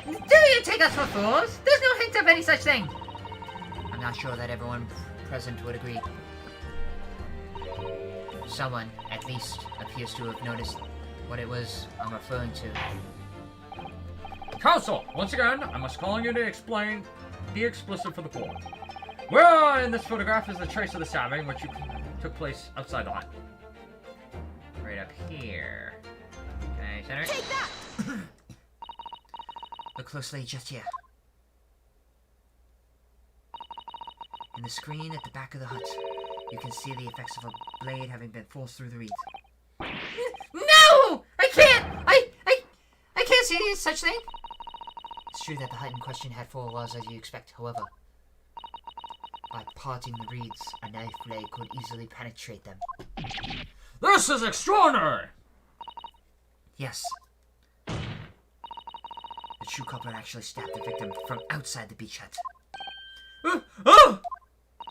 Do you take us for fools? There's no hint of any such thing! I'm not sure that everyone present would agree. Someone, at least, appears to have noticed what it was I'm referring to. Counsel, once again, I must call on you to explain the explicit for the court. Where in this photograph is the trace of the stabbing which took place outside the hut? Right up here. Can I center it? Take that! Look closely just here. In the screen at the back of the hut, you can see the effects of a blade having been forced through the reeds. No! I can't! I can't see any such thing! It's true that the hut in question had 4 walls as you expect, however. By parting the reeds, a knife blade could easily penetrate them. This is extraordinary! Yes. The true culprit actually stabbed the victim from outside the beach hut.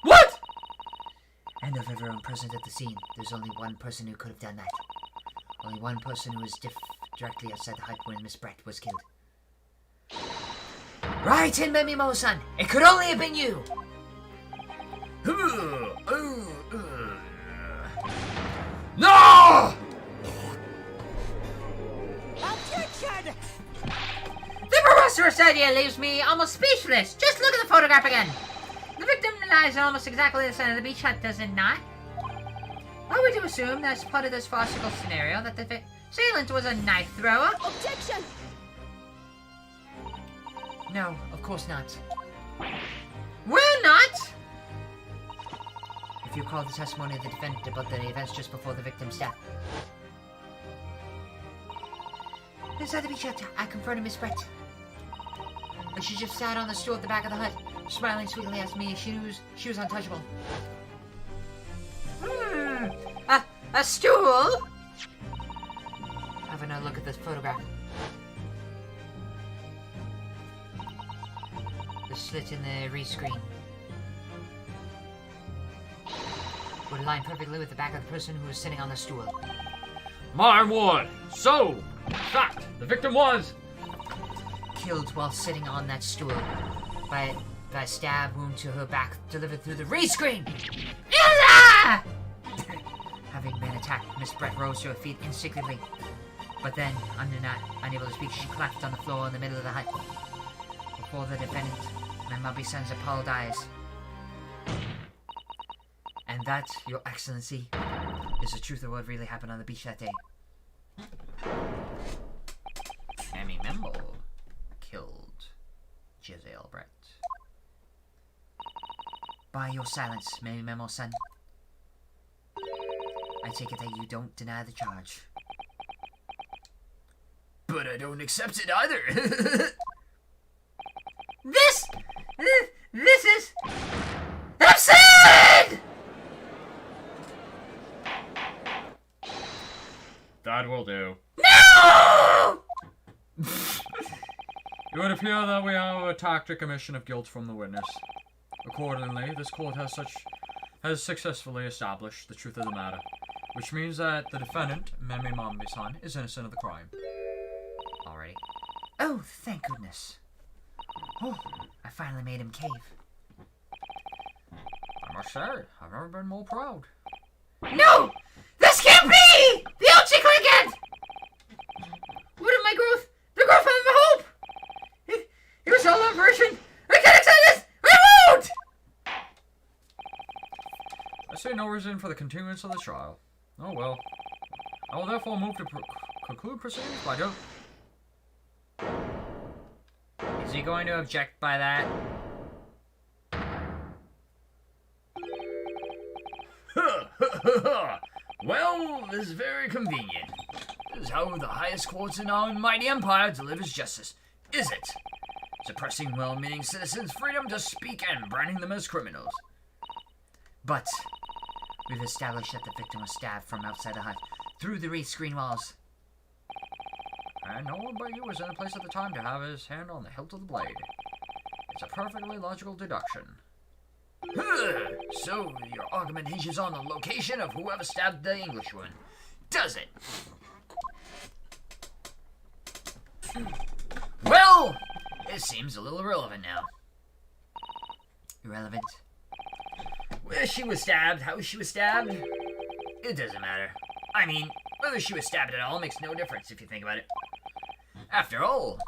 What? And of everyone present at the scene, there's only one person who could have done that. Only one person who was directly outside the hut when Miss Brett was killed. Right in, Memimo-san! It could only have been you! No! Objection! The preposterous idea leaves me almost speechless! Just look at the photograph again! The victim lies in almost exactly the center of the beach hut, does it not? Are we to assume that as part of this farcical scenario that the assailant was a knife thrower? Objection! No, of course not. We're not! If you recall the testimony of the defendant about the events just before the victim's death. Inside the beach hut, I confronted Miss Brett. But she just sat on the stool at the back of the hut, smiling sweetly at me. She knew she was untouchable. A stool? Have another look at this photograph. The slit in the rescreen would align perfectly with the back of the person who was sitting on the stool. My word! So, in fact, the victim was... Killed while sitting on that stool by a stab wound to her back delivered through the rescreen. Illa! Having been attacked, Miss Brett rose to her feet instinctively. But then, unable to speak, she collapsed on the floor in the middle of the hut. Before the defendant, Memami-san's appalled eyes. And that, Your Excellency, is the truth of what really happened on the beach that day. Amy Memble killed Giselle Brett. By your silence, Memami-san, I take it that you don't deny the charge. But I don't accept it either. This is absurd! That will do. No! It would appear that we have a tacit admission of guilt from the witness. Accordingly, this court has successfully established the truth of the matter, which means that the defendant, Memami-san, is innocent of the crime. Already. Oh, thank goodness. Oh, I finally made him cave. I must say, I've never been more proud. No! This can't be! The Ouchie Cricket! What of my growth? The growth of my hope! It was all a version! I can't accept this! I won't! I see no reason for the continuance of the trial. Oh well. I will therefore move to conclude proceedings by Joe. Is he going to object by that? Well, this is very convenient. This is how the highest courts in our mighty empire delivers justice, is it? Suppressing well-meaning citizens' freedom to speak and branding them as criminals. But we've established that the victim was stabbed from outside the hut through the wreath screen walls. And no one but you was in a place at the time to have his hand on the hilt of the blade. It's a perfectly logical deduction. So, your argument hinges on the location of whoever stabbed the Englishwoman, does it? Well, it seems a little irrelevant now. Irrelevant. Where she was stabbed, how she was stabbed, it doesn't matter. I mean, whether she was stabbed at all makes no difference if you think about it. After all,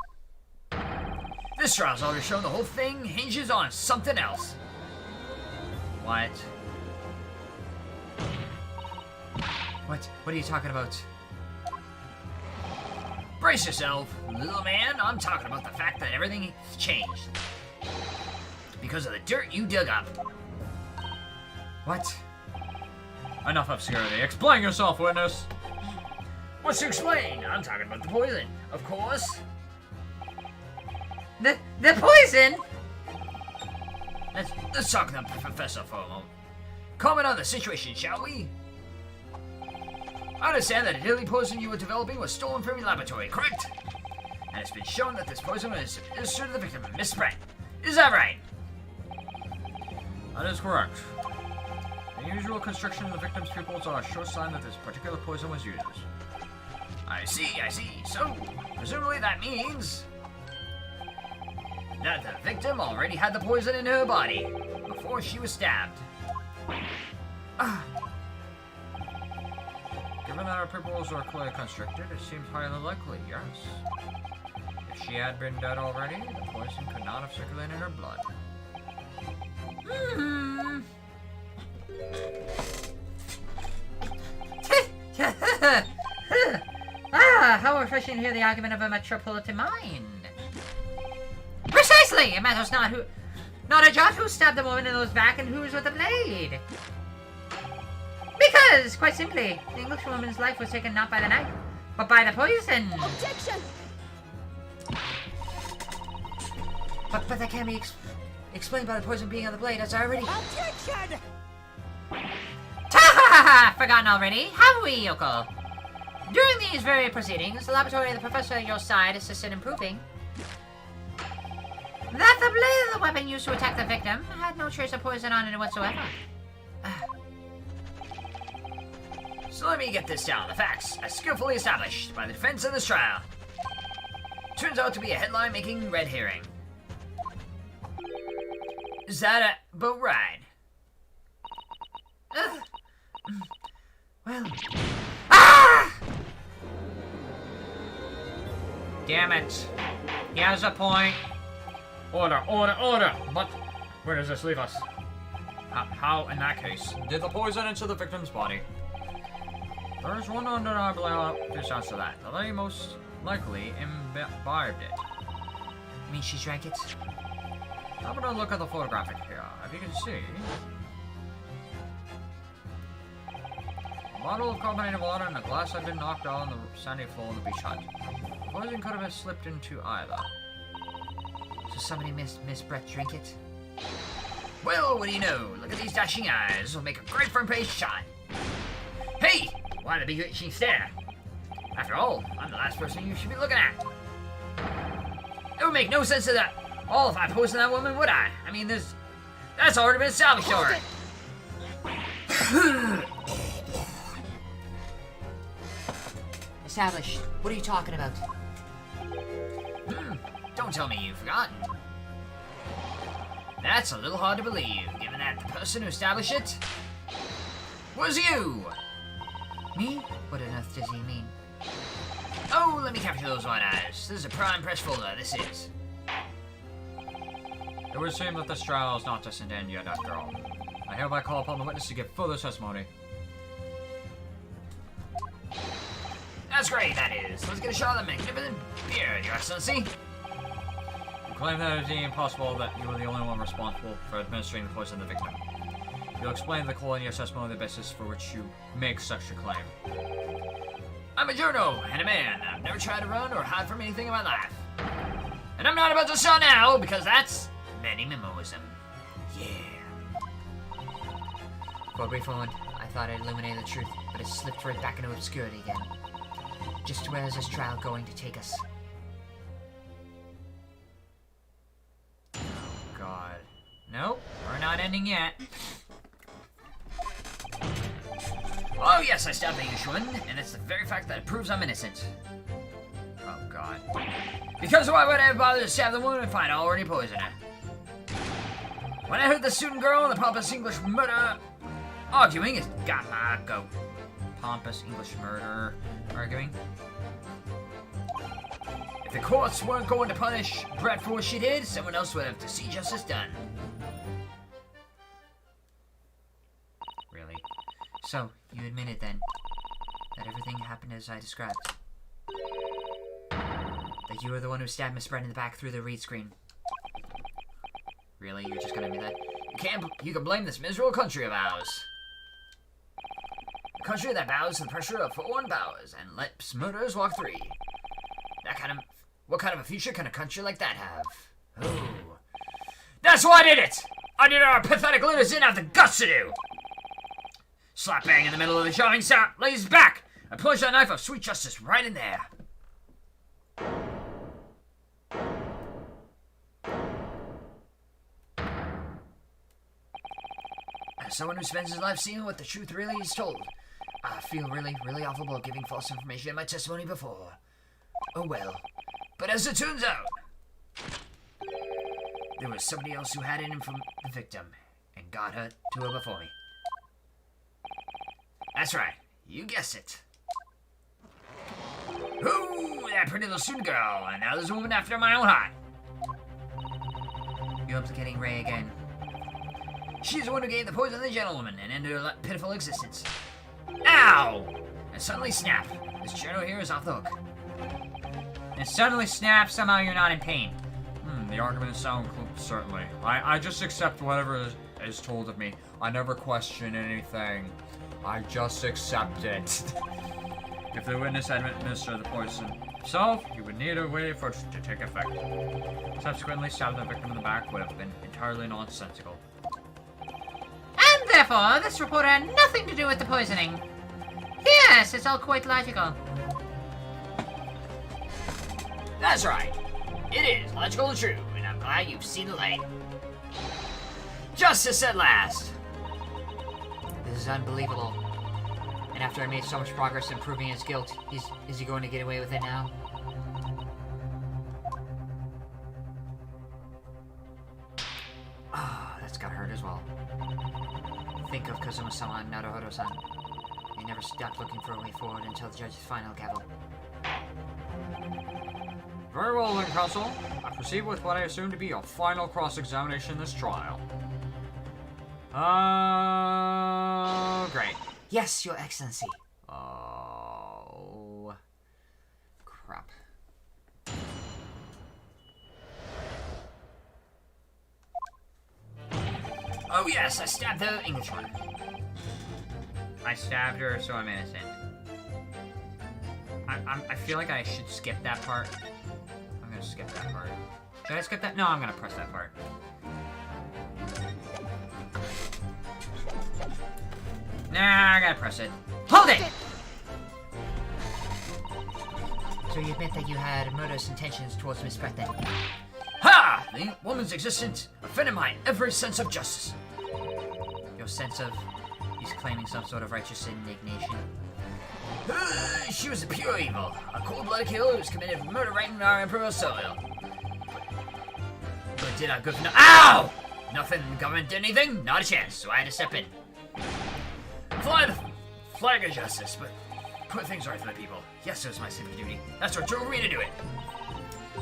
this trial's already shown the whole thing hinges on something else. What? What are you talking about? Brace yourself, little man. I'm talking about the fact that everything changed. Because of the dirt you dug up. What? Enough obscurity. Explain yourself, witness! What's to explain? I'm talking about the poison, of course. The poison? Let's talk to the professor for a moment. Comment on the situation, shall we? I understand that the deadly poison you were developing was stolen from your laboratory, correct? And it's been shown that this poison was administered to the victim, Miss Brett. Is that right? That is correct. The usual constriction of the victim's pupils are a sure sign that this particular poison was used. I see. So, presumably that means that the victim already had the poison in her body before she was stabbed. Given that her pupils are clearly constricted, it seems highly likely, yes. If she had been dead already, the poison could not have circulated in her blood. How refreshing to hear the argument of a metropolitan mind. Precisely! It matters not a jot who stabbed the woman in those back and who was with the blade. Because, quite simply, the Englishwoman's life was taken not by the knife, but by the poison. Objection! But that can't be explained by the poison being on the blade, as I already... Objection! Ta-ha-ha-ha! Forgotten already, have we, Yoko? During these very proceedings, the laboratory of the professor at your side assisted in proving that the blade of the weapon used to attack the victim had no trace of poison on it whatsoever. So let me get this down. The facts, as skillfully established by the defense in this trial, turns out to be a headline-making red herring. Is that about right? Well... Damn it! He has a point. Order! But where does this leave us? How, in that case, did the poison enter the victim's body? There is one undeniable answer to that. The lady most likely imbibed it. You mean she drank it? Have a look at the photographic here. As you can see, a bottle of carbonated water and a glass had been knocked out on the sandy floor of the beach hut. The poison could have been slipped into either. So somebody Miss Brett drink it? Well, what do you know? Look at these dashing eyes. This will make a great front page shot. Hey! Why the bewitching stare? After all, I'm the last person you should be looking at. It would make no sense to that all if I poisoned that woman, would I? I mean, that's already been established already. Established. What are you talking about? Don't tell me you've forgotten. That's a little hard to believe, given that the person who established it Was you! Me? What on earth does he mean? Oh, let me capture those white eyes. This is a prime press folder, this is. It would seem that this trial is not destined to end yet after all. I hereby call upon the witness to give further testimony. That's great, that is. Let's get a shot of the magnificent beard, Your Excellency. You claim that it is impossible that you were the only one responsible for administering the poison to the victim. You'll explain to the court in your testimony the basis for which you make such a claim. I'm a journo and a man. I've never tried to run or hide from anything in my life. And I'm not about to start now, because that's many mimoism. Yeah. For a brief moment, I thought I'd illuminated the truth, but it slipped right back into obscurity again. Just where is this trial going to take us? God. Nope, we're not ending yet. Oh yes, I stabbed the Yushuan, and it's the very fact that it proves I'm innocent. Oh God. Because why would I bother to stab the woman if I'd already poisoned her? When I heard the student girl and the pompous English murderer arguing, it got my goat. Pompous English murderer arguing? If the courts weren't going to punish Brett for what she did, someone else would have to see justice done. Really? So, you admitted then that everything happened as I described? That you were the one who stabbed Miss Brett in the back through the read screen? Really? You're just gonna admit that? You can blame this miserable country of ours. A country that bows to the pressure of foreign powers and lets murderers walk free. What kind of a future can a country like that have? Oh. That's why I did it! I did what our pathetic leaders didn't have the guts to do! Slap bang in the middle of the shopping center, lays back, and plunge that knife of sweet justice right in there. As someone who spends his life seeing what the truth really is told, I feel really, really awful about giving false information in my testimony before. Oh well. But as it turns out, there was somebody else who had it in from the victim and got her to her before me. That's right. You guessed it. Ooh, that pretty little student girl, and now there's a woman after my own heart. You're implicating Ray again. She's the one who gave the poison to the gentlewoman and ended her pitiful existence. Ow! And suddenly snap. This journal here is off the hook. And suddenly snap, somehow you're not in pain. The arguments sound certainly. I just accept whatever is told of me. I never question anything. I just accept it. If the witness had administered the poison himself, he would need a way for it to take effect. Subsequently, stabbing the victim in the back would have been entirely nonsensical. And therefore, this report had nothing to do with the poisoning. Yes, it's all quite logical. That's right. It is logical and true, and I'm glad you've seen the light. Justice at last! This is unbelievable. And after I made so much progress in proving his guilt, is he going to get away with it now? Ah, that's gotta hurt as well. Think of Kazuma-sama and Naruhodo-san. They never stopped looking for a way forward until the judge's final gavel. Very well then, counsel. I proceed with what I assume to be your final cross-examination in this trial. Great. Yes, Your Excellency. Oh, crap. Oh yes, I stabbed the English one. I stabbed her, so I'm innocent. I feel like I should skip that part. I'm gonna skip that part. Should I skip that? No, I'm gonna press that part. Nah, I gotta press it. Hold it! So you admit that you had murderous intentions towards Miss Brett then? Ha! The woman's existence offended my every sense of justice. Your sense of... he's claiming some sort of righteous indignation. She was a pure evil. A cold-blooded killer who's committed murder right in our Emperor's soil. But did I good enough? Ow! Nothing, government did anything? Not a chance, so I had to step in. Fly the flag of justice, but put things right for the people. Yes, it was my civic duty. That's what drove me to do it.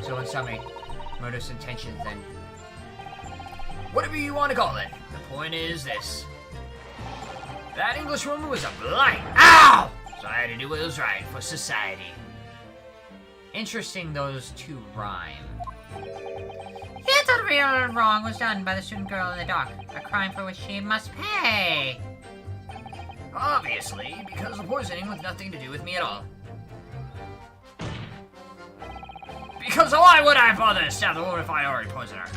So in summary, murderous intentions then. Whatever you want to call it. The point is this. That Englishwoman was a blight. Ow! So I had to do what was right for society. Interesting those two rhyme. Yet the real wrong was done by the student girl in the dock, a crime for which she must pay. Obviously, because the poisoning was nothing to do with me at all. Because why would I bother to stab the woman if I already poisoned her?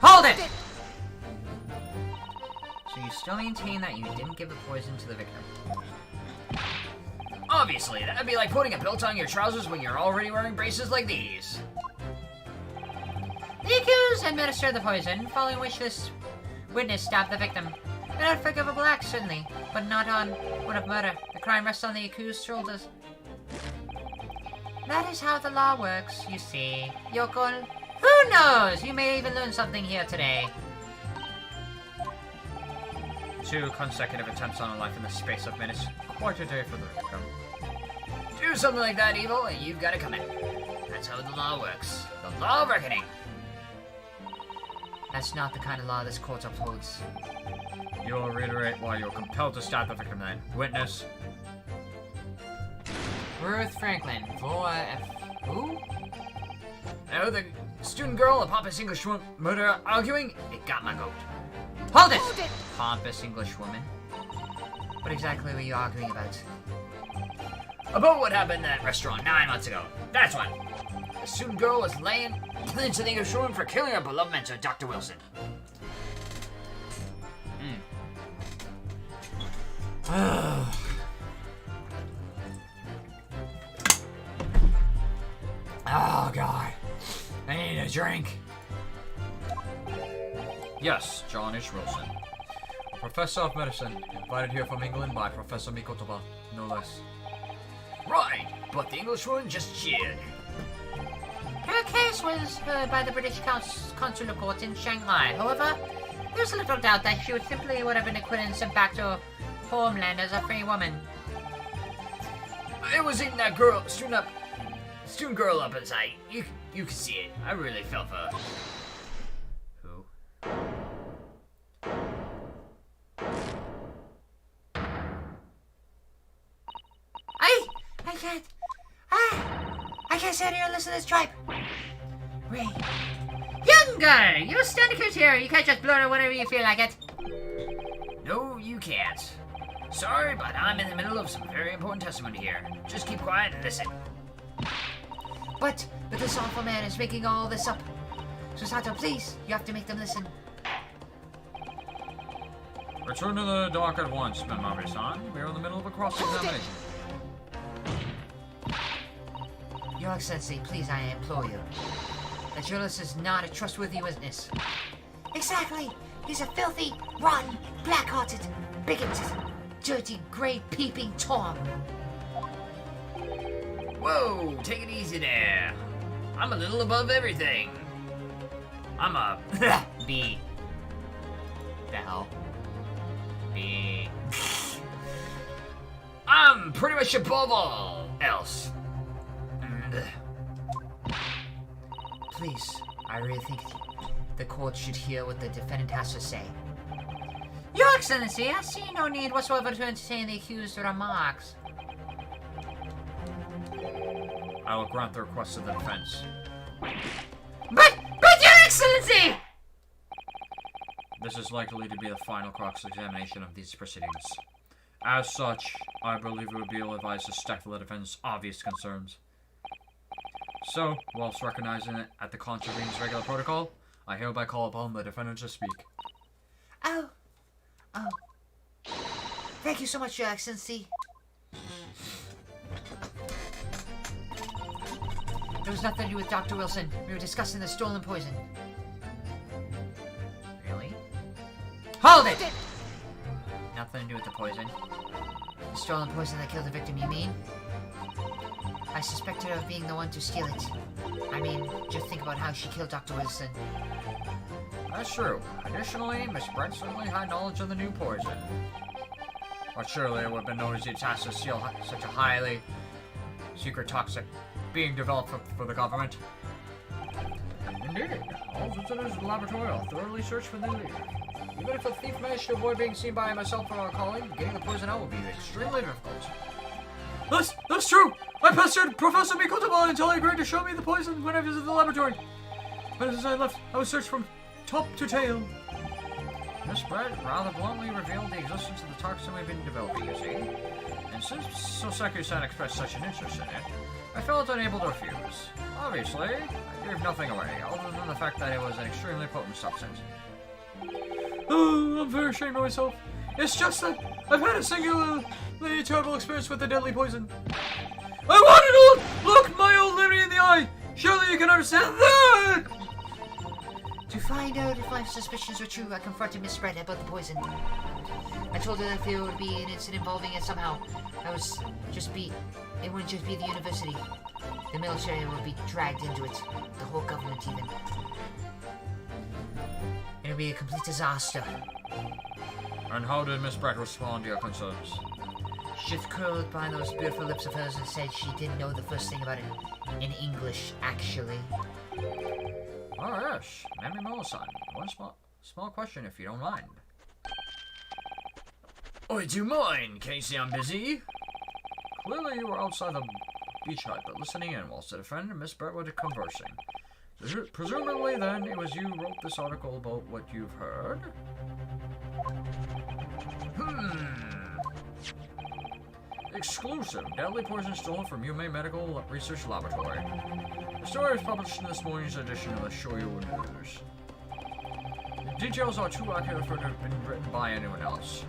Hold it! So you still maintain that you didn't give the poison to the victim? Obviously, that'd be like putting a belt on your trousers when you're already wearing braces like these. The accused administered the poison, following which this witness stabbed the victim. An unforgivable act, certainly, but not on one of murder. The crime rests on the accused's shoulders. That is how the law works, you see. Yokol, who knows? You may even learn something here today. 2 consecutive attempts on a life in the space of minutes. Quite a day for the victim. Do something like that, Evil, and you've got to come in. That's how the law works. The law of reckoning. That's not the kind of law this court upholds. You will reiterate why you're compelled to stab the victim then. Witness. Ruth Franklin, for who? Now the student girl, a pompous English murderer arguing, it got my goat. Hold it! Pompous English woman. What exactly were you arguing about? About what happened in that restaurant 9 months ago. That's what. The student girl was laying into the English woman for killing her beloved mentor, Dr. Wilson. Oh, God. I need a drink. Yes, John H. Wilson. A professor of medicine, invited here from England by Professor Mikotoba, no less. Right, but the English woman just cheered. Her case was heard by the British Consular Court in Shanghai. However, there's little doubt that she would have been acquitted and sent back to her homeland as a free woman. It was eating that girl, student girl up inside. You can see it. I really felt for her. Who? I can't stand here and listen to this tripe. Ray. Younger! You're a standing here. You can't just blurt out whenever you feel like it. No, you can't. Sorry, but I'm in the middle of some very important testimony here. Just keep quiet and listen. But this awful man is making all this up. Susato, please, you have to make them listen. Return to the dock at once, Memari-san. We're in the middle of a cross-examination. Your Excellency, please, I implore you. The journalist is not a trustworthy witness. Exactly! He's a filthy, rotten, black-hearted, bigoted, dirty, grey-peeping Tom. Whoa, take it easy there. I'm a little above everything. I'm a B. The hell? B. I'm pretty much above all else. Please, I really think the court should hear what the defendant has to say. Your Excellency, I see no need whatsoever to entertain the accused's remarks. I will grant the request of the defense. But Your Excellency! This is likely to be the final cross-examination of these proceedings. As such, I believe it would be ill-advised to stifle the defendant's obvious concerns. So, whilst recognizing it at the contravenes regular protocol, I hereby call upon the defendant to speak. Oh. Thank you so much, Your Excellency. There was nothing to do with Dr. Wilson. We were discussing the stolen poison. Really? Hold it! Nothing to do with the poison. The stolen poison that killed the victim, you mean? I suspected her of being the one to steal it. I mean, just think about how she killed Dr. Wilson. That's true. Additionally, Miss Brett certainly had knowledge of the new poison. But surely it would have been no easy task to steal such a highly secret toxic being developed for the government. Indeed. All visitors to the laboratory are thoroughly searched for their lead. Even if a thief managed to avoid being seen by myself or our colleague, getting the poison out would be extremely difficult. That's true! I pestered Professor Mikotoba until he agreed to show me the poison when I visited the laboratory. But as I left, I was searched from top to tail. Miss Brett rather bluntly revealed the existence of the toxin we've been developing, you see. And since Soseki-san expressed such an interest in it, I felt unable to refuse. Obviously, I gave nothing away, other than the fact that it was an extremely potent substance. Oh, I'm very ashamed of myself. It's just that I've had a singularly terrible experience with the deadly poison. I wanted to look my old lady in the eye! Surely you can understand that! To find out if my suspicions were true, I confronted Miss Brett about the poison. I told her that if there would be an incident involving it somehow, it wouldn't just be the university. The military would be dragged into it. The whole government even. It would be a complete disaster. And how did Miss Brett respond to your concerns? She just curled behind those beautiful lips of hers and said she didn't know the first thing about it in English, actually. Oh yes, Mammy Molo-san. One small question if you don't mind. I do mind. Can you see I'm busy? Clearly you were outside the beach hut, but listening in whilst a friend and Miss Brett were conversing. Presumably then, it was you who wrote this article about what you've heard? Exclusive. Deadly poison stolen from Yume Medical Research Laboratory. The story was published in this morning's edition of the Shoyo News. The details are too accurate for it to have been written by anyone else.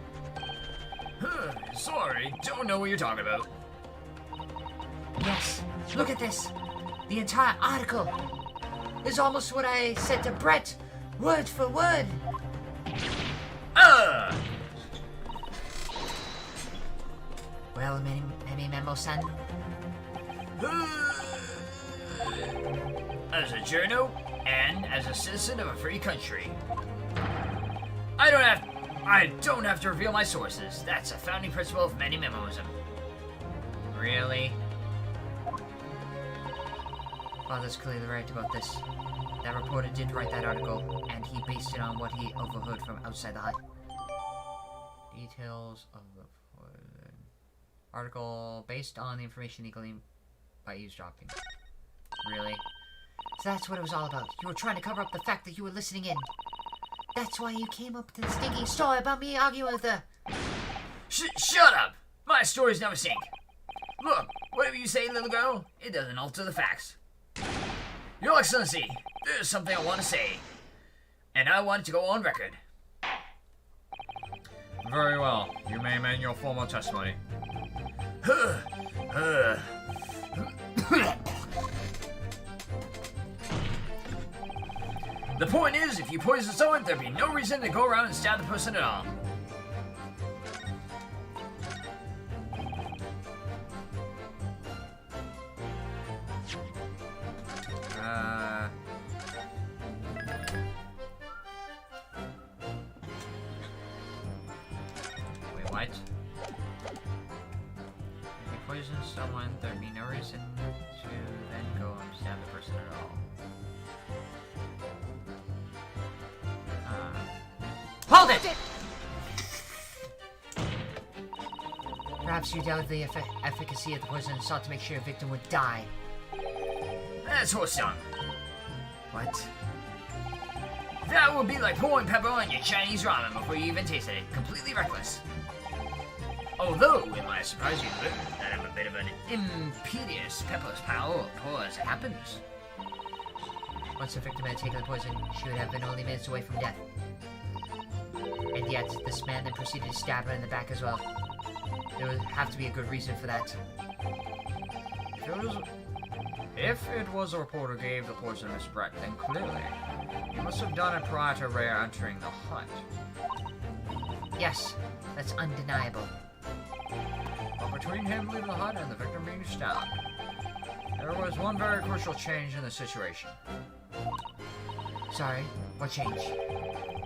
Sorry, don't know what you're talking about. Yes, look at this. The entire article is almost what I said to Brett, word for word. Well, Mammy Memo-san. As a journo and as a citizen of a free country, I don't have to reveal my sources. That's a founding principle of many memoism. Really? Father's clearly right about this. That reporter did write that article, and he based it on what he overheard from outside the hut. Details of the article based on the information he gleaned by eavesdropping. Really? So that's what it was all about. You were trying to cover up the fact that you were listening in. That's why you came up with the stinking story about me arguing with her. Shut up! My stories never sink. Look, whatever you say, little girl, it doesn't alter the facts. Your Excellency, there's something I want to say, and I want it to go on record. Very well. You may amend your formal testimony. The point is, if you poison someone, there'd be no reason to go around and stab the person at all. Wait, what? If you poison someone, there'd be no reason to then go and stab the person at all. Hold it! Perhaps you doubt the efficacy of the poison and sought to make sure a victim would die. That's horse dung. What? That would be like pouring pepper on your Chinese ramen before you even tasted it. Completely reckless. Although, in my surprise, you learned that I'm a bit of an impetuous pepper's pal, poor as it happens. Once the victim had taken the poison, she would have been only minutes away from death. And yet, this man then proceeded to stab her in the back as well. There would have to be a good reason for that. If it was a reporter who gave the poison to Miss Brett, then clearly he must have done it prior to Rhea entering the hut. Yes, that's undeniable. But between him leaving the hut and the victim being stabbed, There was one very crucial change in the situation. Sorry, what change?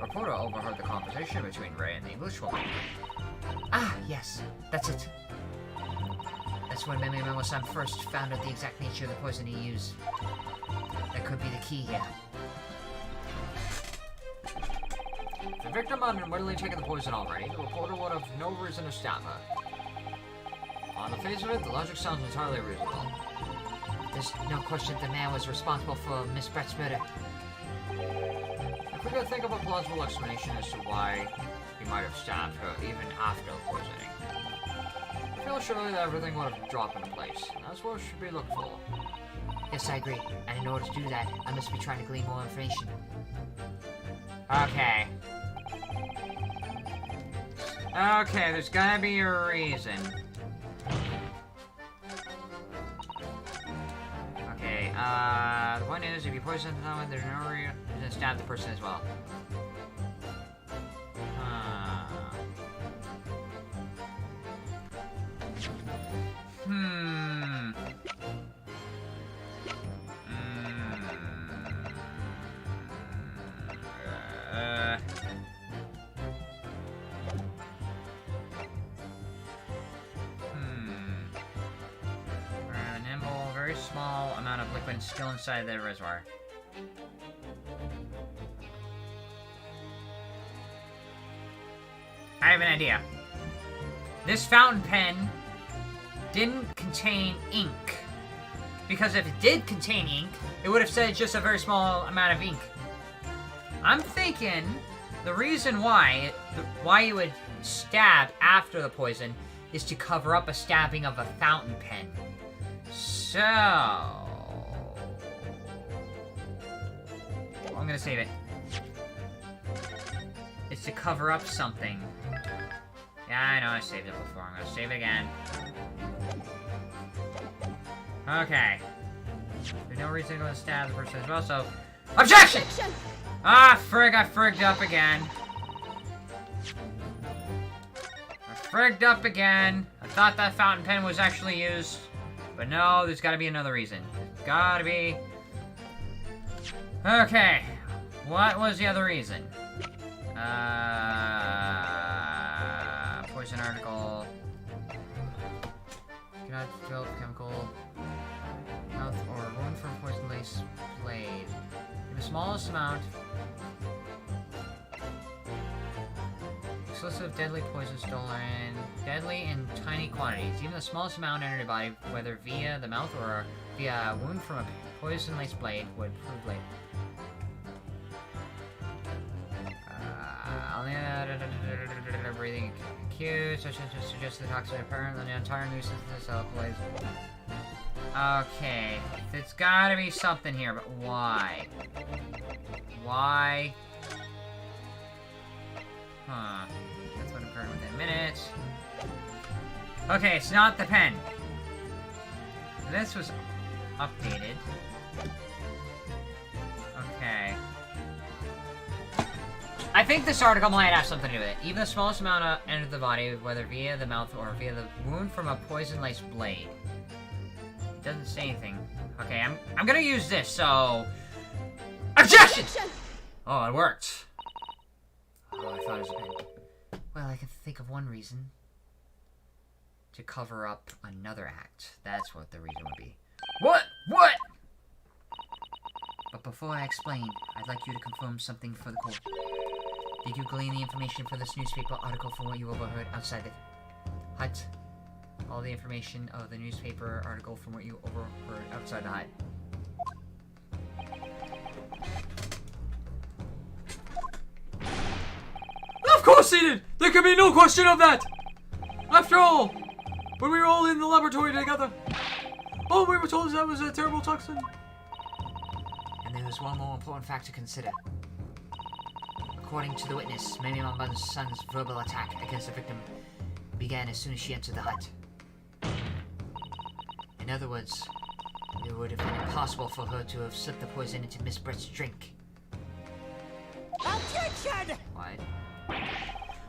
Reporter overheard the conversation between Ray and the Englishwoman. Ah, yes, that's it. That's when Memo-san first found out the exact nature of the poison he used. That could be the key here. If the victim had unwittingly taken the poison already, the reporter would have no reason to stab her. On the face of it, the logic sounds entirely reasonable. There's no question the man was responsible for Miss Brett's murder. If we could think of a plausible explanation as to why he might have stabbed her even after the poisoning, I feel surely that everything would have dropped into place. That's what should be looked for. Yes, I agree. And in order to do that, I must be trying to glean more information. Okay. Okay, there's gotta be a reason. Okay, the point is, if you poison someone, there's no reason to stab the person as well. Very small amount of liquid still inside the reservoir. I have an idea. This fountain pen didn't contain ink. Because if it did contain ink, it would have said just a very small amount of ink. I'm thinking the reason why you would stab after the poison is to cover up a stabbing of a fountain pen. So, I'm gonna save it. It's to cover up something. Yeah, I know I saved it before. I'm gonna save it again. Okay. There's no reason to go and stab the person as well, so... Objection! Ah, frig, I frigged up again. I thought that fountain pen was actually used. But no, there's gotta be another reason. Gotta be... Okay. What was the other reason? Poison article. Cannot develop chemical... mouth or wound from poison lace blade. In the smallest amount... Explosive deadly poison stolen. Deadly in tiny quantities. Even the smallest amount entered your body, whether via the mouth or via a wound from a poison lace blade, would prove late. Breathing cues, such as suggest the toxin apparently the entire nuisance of the cell plays. Okay, there's gotta be something here, but why? Why? Huh. That's what occurred within minutes. Okay, it's not the pen. This was updated. Okay. I think this article might have something to do with it. Even the smallest amount entered the body, whether via the mouth or via the wound from a poison-laced blade. It doesn't say anything. Okay, I'm gonna use this, so... Objection! Oh, it worked. Oh, I thought it was a pen. Well, I can think of one reason. To cover up another act. That's what the reason would be. What? What? But before I explain, I'd like you to confirm something for the court. Did you glean the information for this newspaper article from what you overheard outside the hut? All the information of the newspaper article from what you overheard outside the hut. Of course he did! There could be no question of that! After all, when we were all in the laboratory together, all we were told that was a terrible toxin. And there was one more important fact to consider. According to the witness, Memi-Manban's verbal attack against the victim began as soon as she entered the hut. In other words, it would have been impossible for her to have slipped the poison into Miss Brett's drink. Objection! What?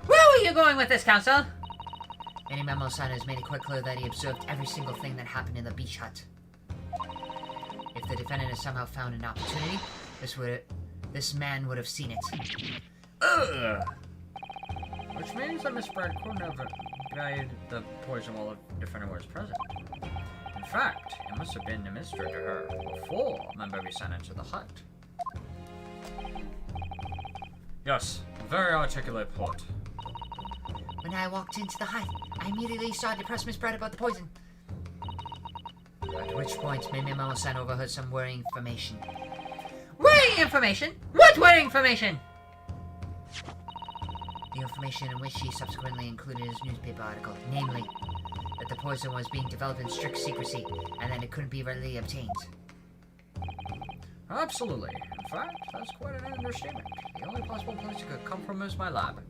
Where were you going with this, Counsel? Memi-Mamo-san has made it quite clear that he observed every single thing that happened in the beach hut. the defendant has somehow found an opportunity, this man would have seen it. Ugh! Which means that Miss Brad couldn't have guided the poison while the defendant was present. In fact, it must have been administered to her before Member was sent into the hut. Yes, very articulate plot. When I walked into the hut, I immediately started to press Miss Brad about the poison. At which point, Mimi Mamo-san overheard some worrying information. Worrying information? What worrying information? The information in which she subsequently included his newspaper article, namely, that the poison was being developed in strict secrecy, and that it couldn't be readily obtained. Absolutely. In fact, that's quite an understatement. The only possible place it could come from is my lab.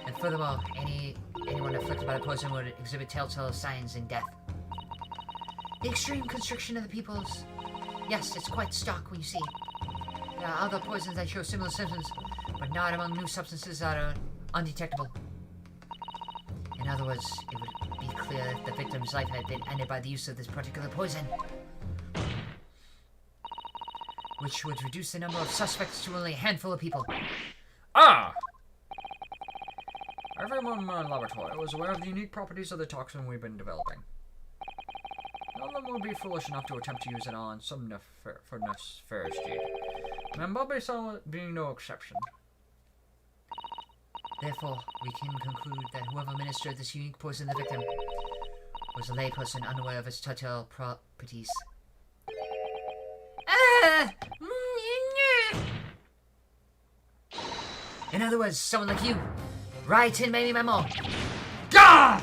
And furthermore, anyone afflicted by the poison would exhibit telltale signs in death. The extreme constriction of the pupils. Yes, it's quite stark when you see it. There are other poisons that show similar symptoms, but not among new substances that are undetectable. In other words, it would be clear that the victim's life had been ended by the use of this particular poison, which would reduce the number of suspects to only a handful of people. Ah! Everyone in my laboratory was aware of the unique properties of the toxin we've been developing. None of them would be foolish enough to attempt to use it on some nefarious deed. And Bobby-san being no exception. Therefore, we can conclude that whoever administered this unique poison to the victim was a layperson unaware of its telltale properties. In other words, someone like you. Right in, maybe Memo. Gah!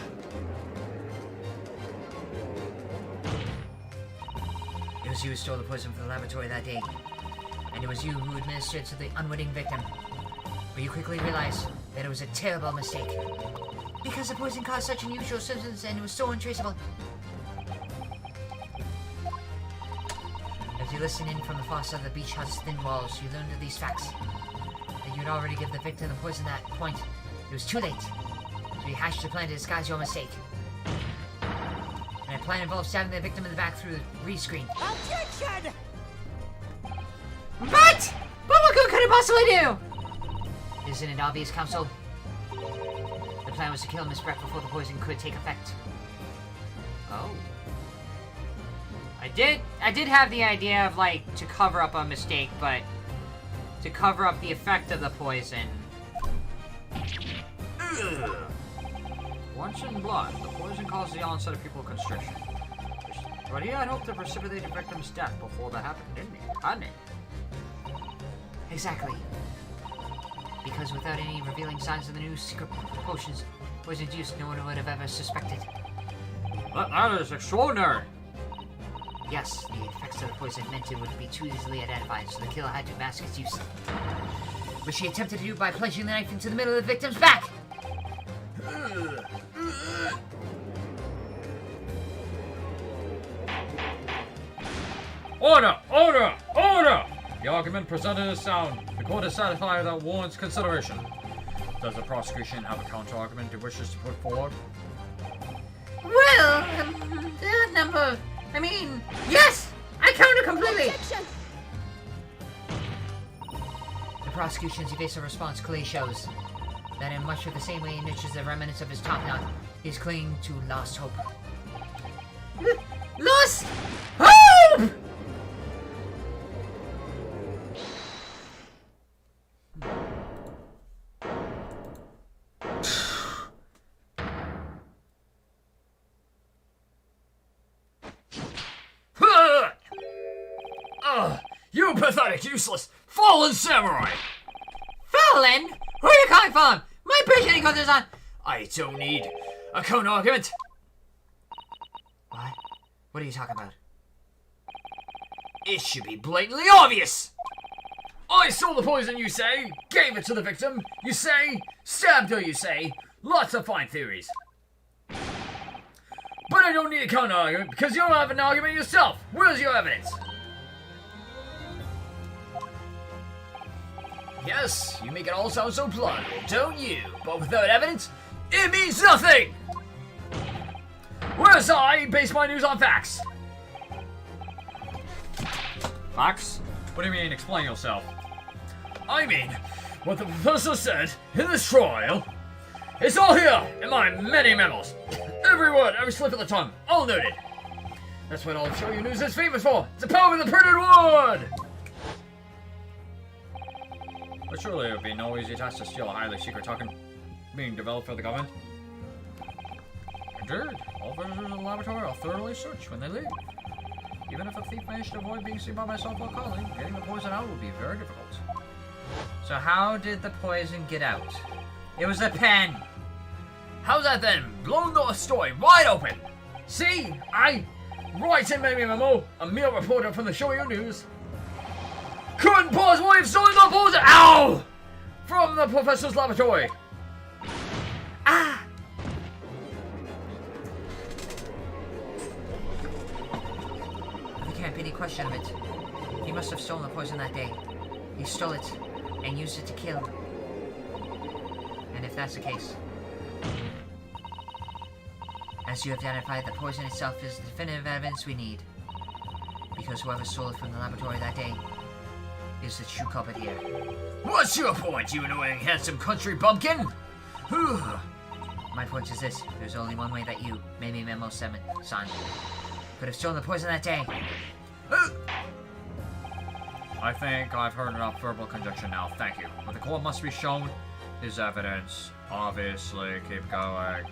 It was you who stole the poison from the laboratory that day. And it was you who administered to the unwitting victim. But you quickly realized that it was a terrible mistake. Because the poison caused such unusual symptoms and it was so untraceable. As you listened in from the far side of the beach hut's thin walls, you learned of these facts. That you'd already given the victim the poison at that point. It was too late. So you hatched a plan to disguise your mistake. And the plan involved stabbing the victim in the back through the re-screen. Objection! But what could it possibly do? Isn't it obvious, Counsel? The plan was to kill Miss Brett before the poison could take effect. Oh. I did have the idea of, like, to cover up a mistake, but to cover up the effect of the poison. Ugh. Once in blood, the poison caused the onset of pupil constriction. But he had hoped to precipitate the victim's death before that happened, didn't he? Hadn't he? Exactly. Because without any revealing signs of the new secret potions poison's use, no one would have ever suspected. That is extraordinary. Yes, the effects of the poison meant it would be too easily identified, so the killer had to mask its use. Which he attempted to do by plunging the knife into the middle of the victim's back! Order! Order! Order! The argument presented is sound. The court is satisfied that warrants consideration. Does the prosecution have a counter-argument it wishes to put forward? Well, that number... yes! I counter completely! Objection! The prosecution's evasive response clearly shows that in much of the same way he nurtures the remnants of his top knot, he's clinging to lost hope. Lost hope! You pathetic, useless, fallen samurai! Fallen? Who are you calling from? My patience goes on. I don't need a counter-argument. What? What are you talking about? It should be blatantly obvious! I stole the poison, you say, gave it to the victim, you say, stabbed her, you say, lots of fine theories. But I don't need a counter-argument because you don't have an argument yourself. Where's your evidence? Yes, you make it all sound so plausible, don't you? But without evidence, it means nothing! Whereas I base my news on facts. Fox? What do you mean, explain yourself? I mean, what the professor said in this trial, it's all here in my many memos. Every word, every slip of the tongue, all noted. That's what all show you news is famous for. It's the power of the printed word! But surely it would be no easy task to steal a highly secret token being developed for the government. Indeed, all visitors in the laboratory are thoroughly searched when they leave. Even if a thief managed to avoid being seen by myself or colleague, getting the poison out would be very difficult. So how did the poison get out? It was a pen! How's that then? Blown the story wide open. See, I write in my memo, a mere reporter from the Show You News. Couldn't possibly have stolen the poison. Ow! From the professor's laboratory. Ah! There can't be any question of it. He must have stolen the poison that day. He stole it and used it to kill. And if that's the case, as you have identified, the poison itself is the definitive evidence we need. Because whoever stole it from the laboratory that day is the true culprit here. What's your point, you annoying handsome country bumpkin? My point is this: there's only one way that you, maybe Memo San, could have stolen the poison that day. I think I've heard enough verbal conjecture now, thank you. What the court must be shown is evidence. Obviously, keep going.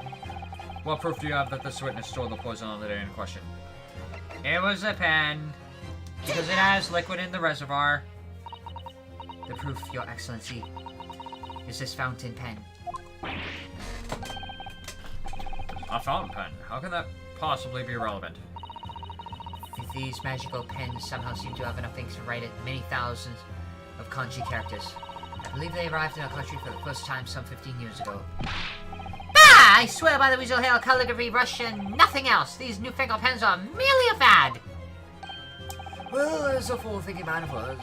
What proof do you have that this witness stole the poison on the day in question? It was a pen. Because it has liquid in the reservoir. The proof, Your Excellency, is this fountain pen. A fountain pen? How can that possibly be relevant? These magical pens somehow seem to have enough ink to write it many thousands of kanji characters. I believe they arrived in our country for the first time some 15 years ago. Ah! I swear by the Weasel Hail calligraphy brush and nothing else. These newfangled pens are merely a fad. Well, as a forward-thinking man it was.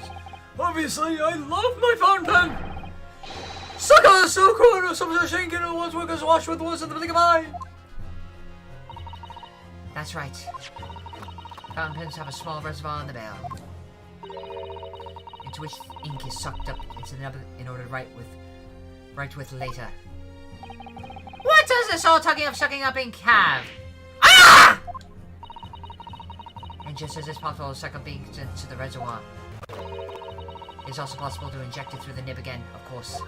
Obviously, I love my fountain pen! Sucker, so cool, some such thing, you know, once workers wash with the words in the blink of an eye! That's right. Fountain pens have a small reservoir in the barrel, into which ink is sucked up into the nub in order to write with later. What does this all talking of sucking up ink have? Ah! And just as it's possible to suck up ink into the reservoir, it's also possible to inject it through the nib again, of course.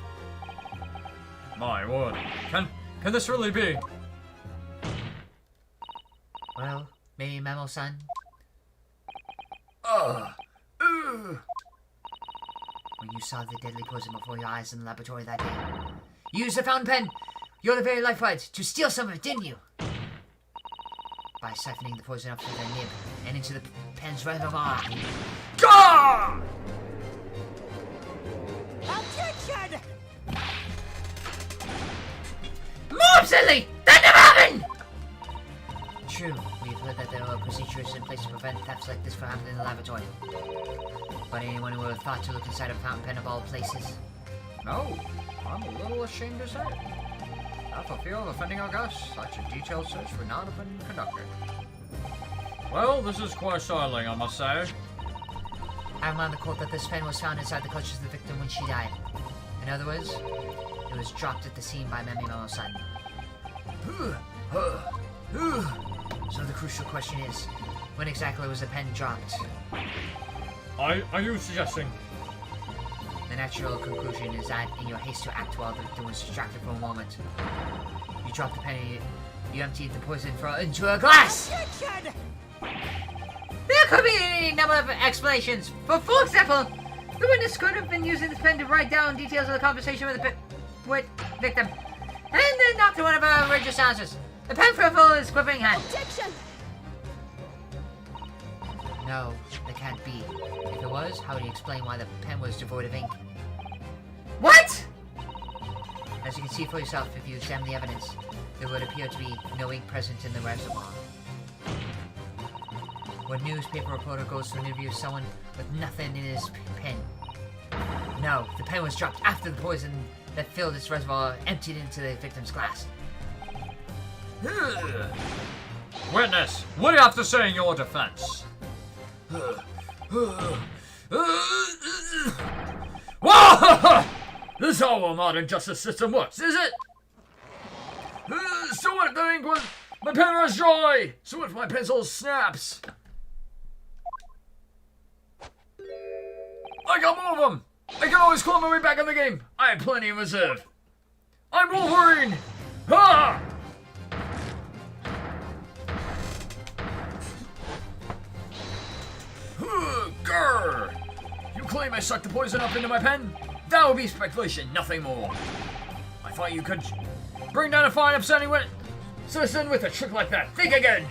My word. Can this really be? Well, maybe Memo-san. When you saw the deadly poison before your eyes in the laboratory that day, you used the fountain pen! You're the very lifeblood to steal some of it, didn't you? By siphoning the poison up through the nib and into the pen's reservoir. Gah! Objection! More silly! That never happened! True, we've heard that there are procedures in place to prevent thefts like this from happening in the laboratory. But anyone who would have thought to look inside a fountain pen of all places? No, I'm a little ashamed to say. Not for fear of offending our guests, such a detailed search would not have been conducted. Well, this is quite startling, I must say. I remind the court that this pen was found inside the clutches of the victim when she died. In other words, it was dropped at the scene by Memo-san. So the crucial question is, when exactly was the pen dropped? Are you suggesting? The natural conclusion is that in your haste to act while the victim was distracted for a moment, you dropped the pen and you emptied the poison into a glass! Objection! There could be any number of explanations. For example, the witness could have been using this pen to write down details of the conversation with the victim, and then knocked one of our radio silencers. The pen for his quivering hand. Objection! No, that can't be. If it was, how would you explain why the pen was devoid of ink? What? As you can see for yourself, if you examine the evidence, there would appear to be no ink present in the reservoir. When a newspaper reporter goes to interview someone with nothing in his pen. No, the pen was dropped after the poison that filled its reservoir emptied into the victim's glass. Witness, what do you have to say in your defense? Whoa! This is how a modern justice system works, is it? So what if the ink was... My pen runs dry! So what if my pencil snaps? I got more of them! I can always claw my way back in the game! I have plenty in reserve! I'm Wolverine! Ha! Grr! You claim I sucked the poison up into my pen? That would be speculation, nothing more. I thought you could bring down a fine upsetting citizen with a trick like that. Think again!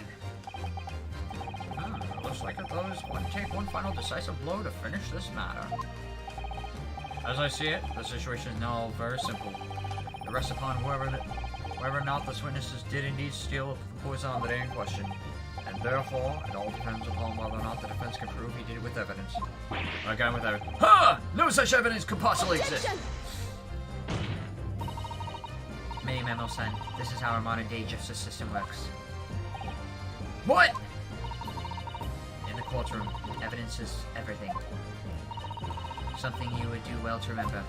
Looks like it does want to take one final decisive blow to finish this matter. As I see it, the situation is now very simple. It rests upon whoever or not this witnesses did indeed steal the poison on the day in question. And therefore, it all depends upon whether or not the defense can prove he did it with evidence. Again, with evidence. Ha! No such evidence could possibly exist. Mini memo, son. This is how our modern day justice system works. What? In the courtroom, evidence is everything. Something you would do well to remember.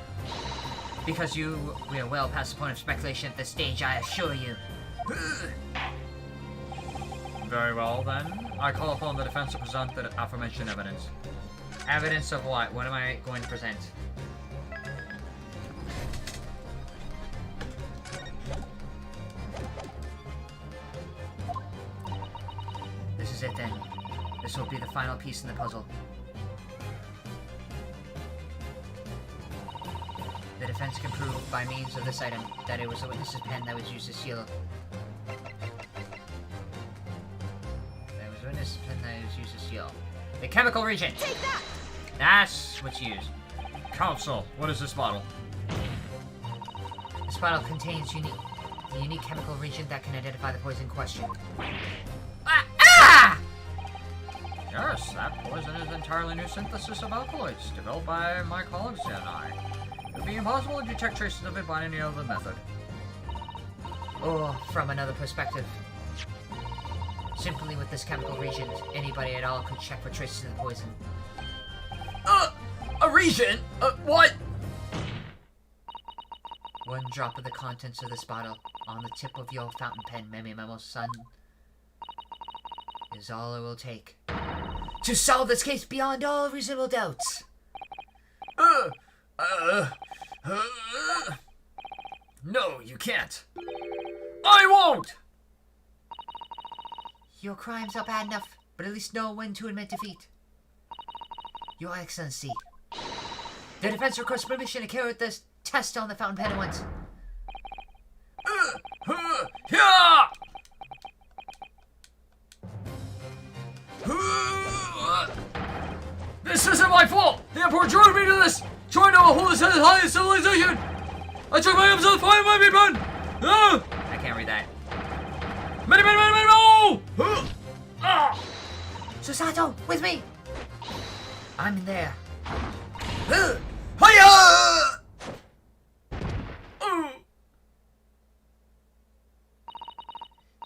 Because we are well past the point of speculation at this stage, I assure you. Very well, then. I call upon the defense to present the aforementioned evidence. Evidence of what? What am I going to present? This is it then. This will be the final piece in the puzzle. The defense can prove by means of this item that it was the witness's pen that was used to seal. The chemical reagent. Take that! That's what's used. Counsel, what is this bottle? This bottle contains the unique chemical reagent that can identify the poison in question. Yes, that poison is an entirely new synthesis of alkaloids, developed by my colleagues and I. It would be impossible to detect traces of it by any other method. Or from another perspective. Simply with this chemical reagent, anybody at all could check for traces of the poison. A reagent? What? One drop of the contents of this bottle on the tip of your fountain pen, Memo son, is all it will take to solve this case beyond all reasonable doubts. No, you can't. I won't! Your crimes are bad enough, but at least know when to admit defeat. Your Excellency, the defense requests permission to carry out this test on the fountain pen at once. This isn't my fault! The Emperor drove me to this! Trying to hold us at the highest civilization! I took my arms out to find my pen! I can't read that. Susato, with me! I'm in there. Hiya!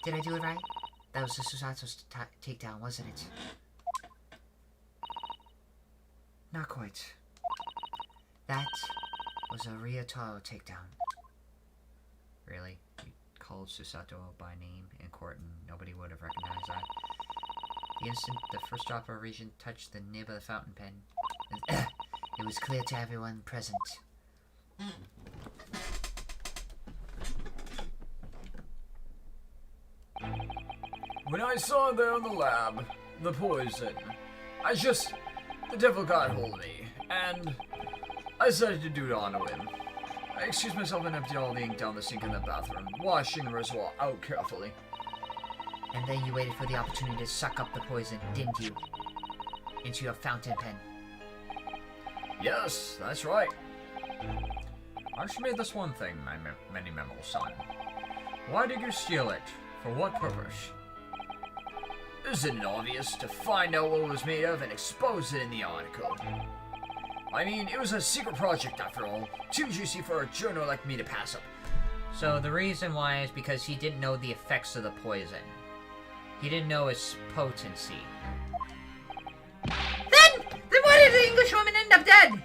Did I do it right? That was the Susato's takedown, wasn't it? Not quite. That was a Ryotaro takedown. Really? You called Susato by name in court and nobody would have recognized that? The instant the first drop of reagent touched the nib of the fountain pen, it was clear to everyone present. When I saw there in the lab, the poison, the devil got hold of me, and I decided to do it onto him. I excused myself and emptied all the ink down the sink in the bathroom, washing the reservoir out carefully. And then you waited for the opportunity to suck up the poison, didn't you? Into your fountain pen. Yes, that's right. Ask me this one thing, my many memo son. Why did you steal it? For what purpose? Isn't it obvious to find out what it was made of and expose it in the article? I mean, it was a secret project after all. Too juicy for a journal like me to pass up. So the reason why is because he didn't know the effects of the poison. He didn't know its potency. Then why did the English dead!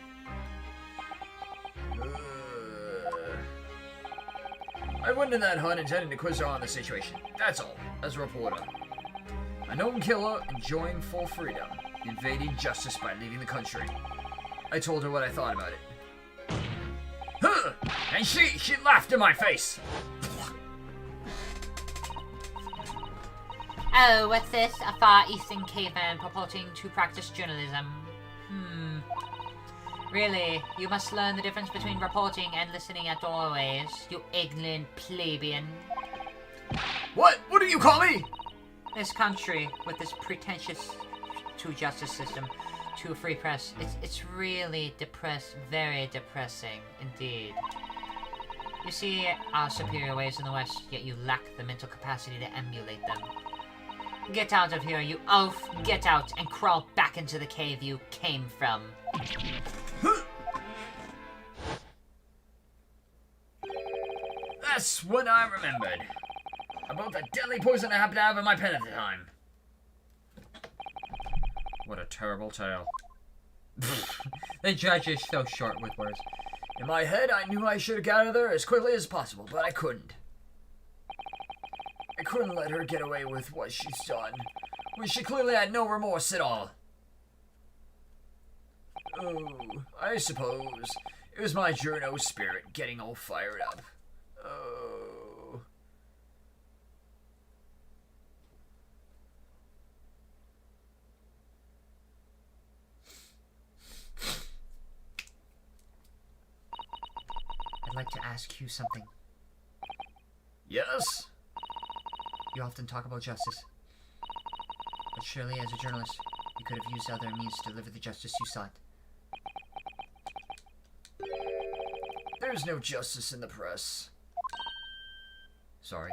I went in that hunt intending to quiz her on the situation. That's all, as a reporter. A known killer enjoying full freedom, evading justice by leaving the country. I told her what I thought about it. Huh! And she laughed in my face! Oh, what's this? A Far Eastern caveman purporting to practice journalism. Really, you must learn the difference between reporting and listening at doorways, you ignorant plebeian. What? What do you call me? This country, with this pretentious to justice system, to a free press, it's really very depressing indeed. You see our superior ways in the West, yet you lack the mental capacity to emulate them. Get out of here, you oaf! Get out and crawl back into the cave you came from. That's when I remembered about the deadly poison I happened to have in my pen at the time. What a terrible tale. The judge is so short with words. In my head, I knew I should have got out of there as quickly as possible, but I couldn't. I couldn't let her get away with what she's done, when she clearly had no remorse at all. Oh, I suppose it was my journo spirit getting all fired up. Oh. I'd like to ask you something. Yes? You often talk about justice. But surely, as a journalist, you could have used other means to deliver the justice you sought. There's no justice in the press. Sorry.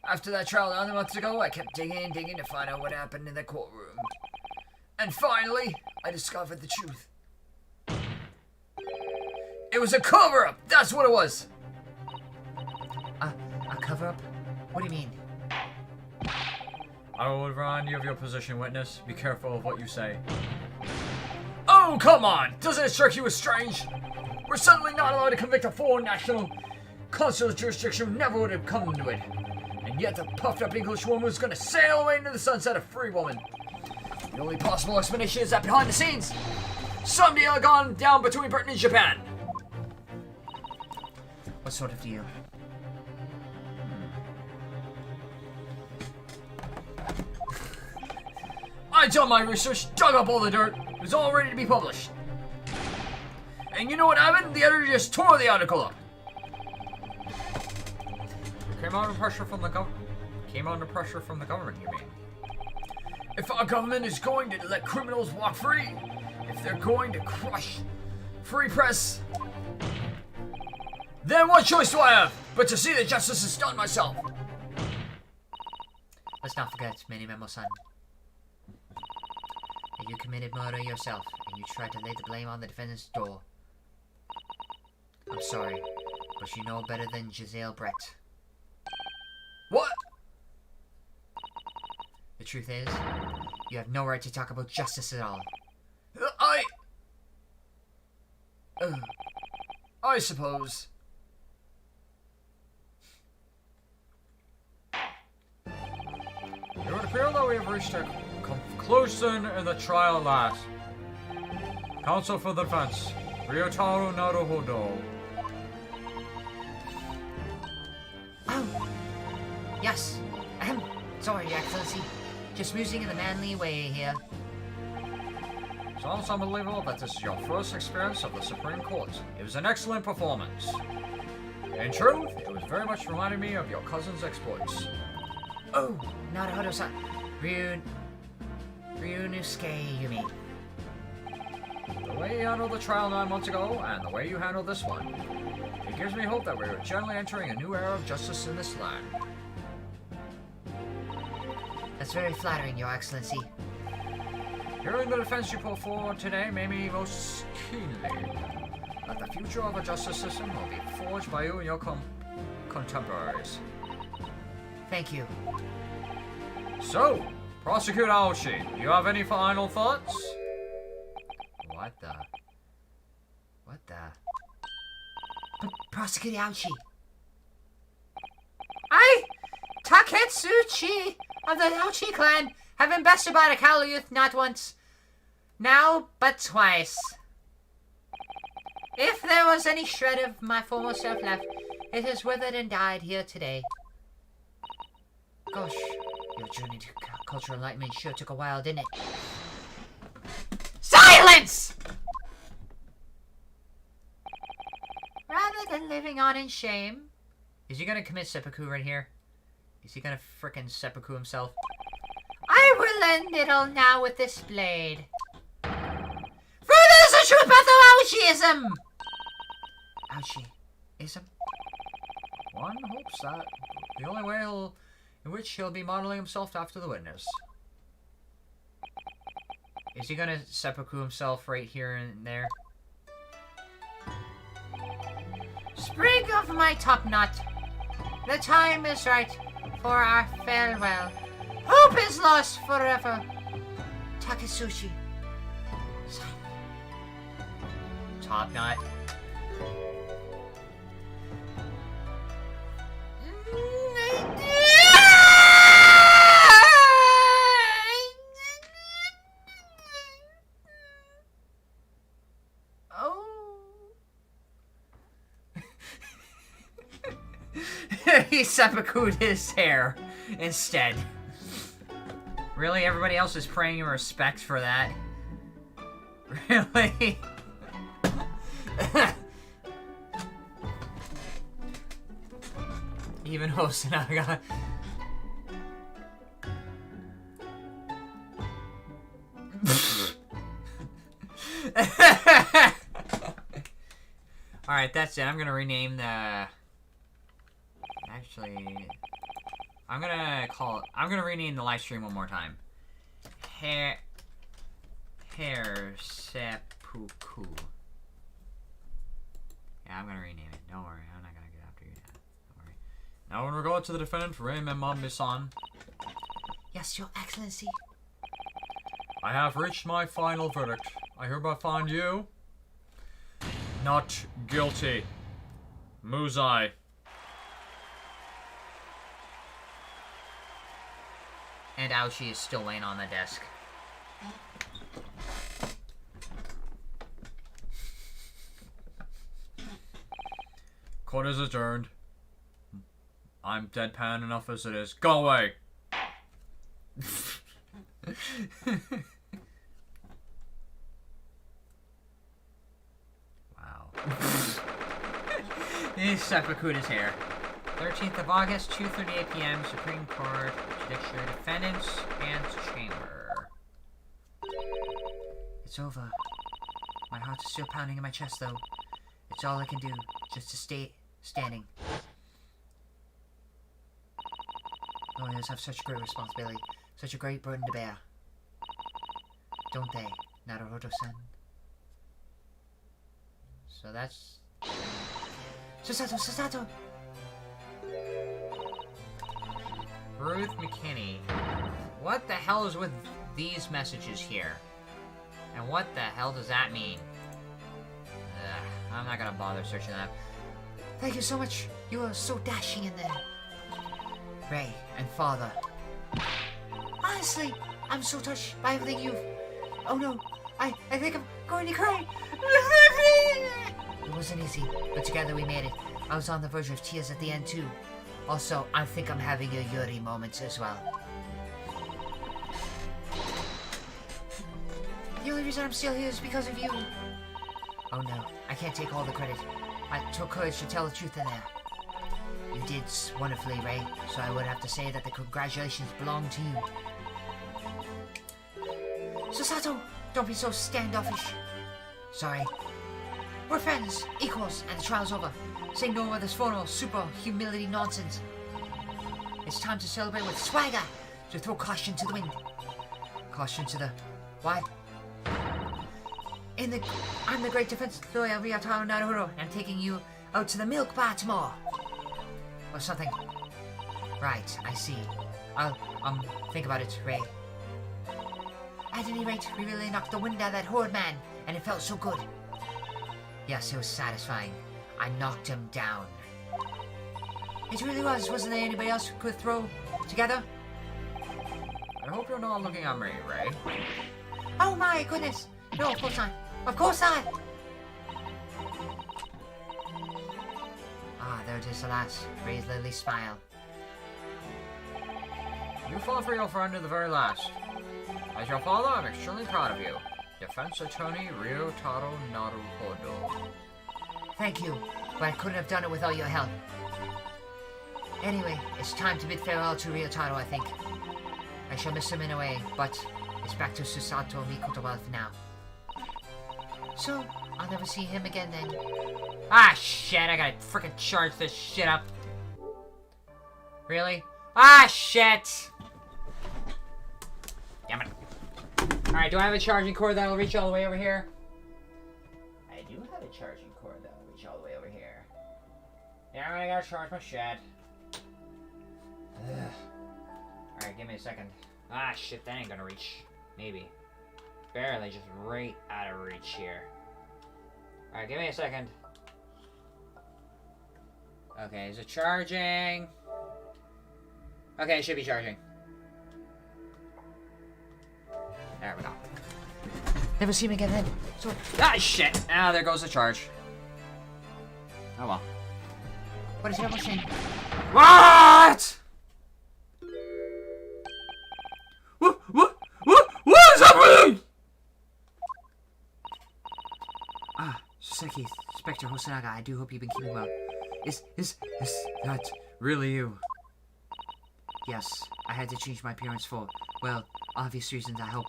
After that trial 9 months ago, I kept digging and digging to find out what happened in the courtroom. And finally, I discovered the truth. It was a cover-up! That's what it was! A cover-up? What do you mean? I will remind you of your position, witness. Be careful of what you say. Oh, come on! Doesn't it strike you as strange? We're suddenly not allowed to convict a foreign national. Consular jurisdiction never would have come to it. And yet the puffed-up English woman was going to sail away into the sunset a free woman. The only possible explanation is that behind the scenes, some deal had gone down between Britain and Japan. What sort of deal? I done my research, dug up all the dirt. It was all ready to be published. And you know what happened? The editor just tore the article up. Came under pressure from the government. You mean? If our government is going to let criminals walk free, if they're going to crush free press, then what choice do I have but to see that justice is done myself? Let's not forget, Mini-Memo-san, that you committed murder yourself, and you tried to lay the blame on the defendant's door. I'm sorry, but you know better than Giselle Brett. What? The truth is, you have no right to talk about justice at all. I suppose. It would appear that we have reached a conclusion in the trial at last. Counsel for the defense, Ryotaro Naruhodo. Oh! Yes! Sorry, Your Excellency. Just musing in the manly way here. Sounds unbelievable that this is your first experience of the Supreme Court. It was an excellent performance. In truth, it was very much reminding me of your cousin's exploits. Oh! Naruhodo-san. Ryunosuke, you mean? The way you handled the trial 9 months ago, and the way you handled this one, it gives me hope that we are generally entering a new era of justice in this land. That's very flattering, Your Excellency. Hearing the defense you put forward today made me most keenly that the future of a justice system will be forged by you and your contemporaries. Thank you. So, Prosecutor Aoshi, do you have any final thoughts? What the What the? Prosecutor Ouchie. I, Taketsuchi of the Ouchie clan, have been bested by the Kaolo youth not once, now but twice. If there was any shred of my former self left, it has withered and died here today. Gosh, your journey to cultural enlightenment sure took a while, didn't it? Silence! Rather than living on in shame... Is he gonna commit seppuku right here? Is he gonna frickin' seppuku himself? I will end it all now with this blade. For there's the truth about the Ouchieism! Ouchieism? One hopes that the only way in which he'll be modeling himself after the witness. Is he gonna seppuku himself right here and there? Sprig of my top knot. The time is right for our farewell. Hope is lost forever. Taketsuchi. Top knot. He seppuku'd his hair instead. Really? Everybody else is praying in respect for that? Really? Even Hosonaga. Alright, that's it. I'm gonna rename the... Actually... I'm gonna rename the live stream one more time. Hair Seppuku. Yeah, I'm gonna rename it. Don't worry, I'm not gonna get after you now. Don't worry. Now in regard to the defendant, Raymond Mambi-san, Yes, Your Excellency. I have reached my final verdict. I hereby find you not guilty. Muzai. And Ouchie is still laying on the desk. Court is adjourned. I'm deadpan enough as it is. Go away! Wow. He's seppuku'd his hair. 13th of August, 2:38 p.m., Supreme Court, Judiciary Defendants, and Chamber. It's over. My heart is still pounding in my chest, though. It's all I can do, just to stay standing. Lawyers have such great responsibility, such a great burden to bear. Don't they, Naruto-san? So that's... Susato! Ruth McKinney. What the hell is with these messages here? And what the hell does that mean? I'm not gonna bother searching that. Thank you so much. You are so dashing in there. Ray and Father. Honestly, I'm so touched by everything you've... Oh no, I think I'm going to cry. It wasn't easy, but together we made it. I was on the verge of tears at the end too. Also, I think I'm having a Yuri moment as well. The only reason I'm still here is because of you. Oh no, I can't take all the credit. I took courage to tell the truth in there. You did wonderfully, Ray, so I would have to say that the congratulations belong to you. Susato, don't be so standoffish. Sorry. We're friends, equals, and the trial's over. Say no more this formal, super humility nonsense. It's time to celebrate with swagger, to throw caution to the wind. Caution to the... what? I'm the great defense lawyer of Ryotaro Naruto, and I'm taking you out to the milk bar tomorrow. Or something. Right, I see. I'll, think about it, Ray. At any rate, we really knocked the wind out of that horrid man, and it felt so good. Yes, it was satisfying. I knocked him down. It really was. Wasn't there anybody else who could throw together? I hope you're not looking at me, Ray. Oh my goodness! No, of course not. Of course not! Ah, there it is, alas. Ray's Lily's smile. You fought for your friend to the very last. As your father, I'm extremely proud of you. Defense Attorney Ryotaro Naruhodo. Thank you, but I couldn't have done it without your help. Anyway, it's time to bid farewell to Ryotaro, I think. I shall miss him in a way, but it's back to Susato Mikotowa for now. So, I'll never see him again then. Ah, shit, I gotta frickin' charge this shit up. Really? Ah, shit! Damn it. Alright, do I have a charging cord that'll reach all the way over here? I do have a charging cord that'll reach all the way over here. Yeah, I gotta charge my shit. Alright, give me a second. Ah, shit, that ain't gonna reach. Maybe. Barely, just right out of reach here. Alright, give me a second. Okay, is it charging? Okay, it should be charging. There we go. Never see him again then. So, Ah, shit! Ah, there goes the charge. Oh well. what is he almost saying? What? What is happening? Ah, Soseki, Inspector Hosonaga, I do hope you've been keeping well. Is that really you? Yes, I had to change my appearance for, well, obvious reasons, I hope.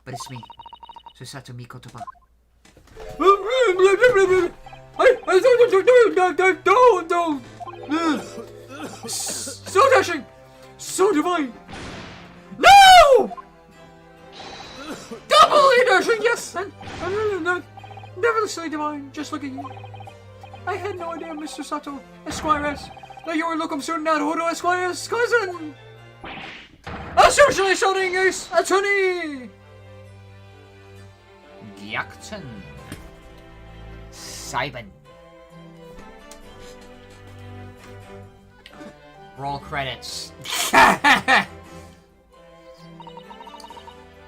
But it's me, Susato Mikotowa. So dashing! So divine! No! Doubly dashing, yes! And neverthelessly divine, just look at you. I had no idea, Mr. Sato, Esquires, that you were looking soon at Hodo Esquire's cousin! Essentially shouting Ace Attorney! Gyakuten. Saiban. Roll credits.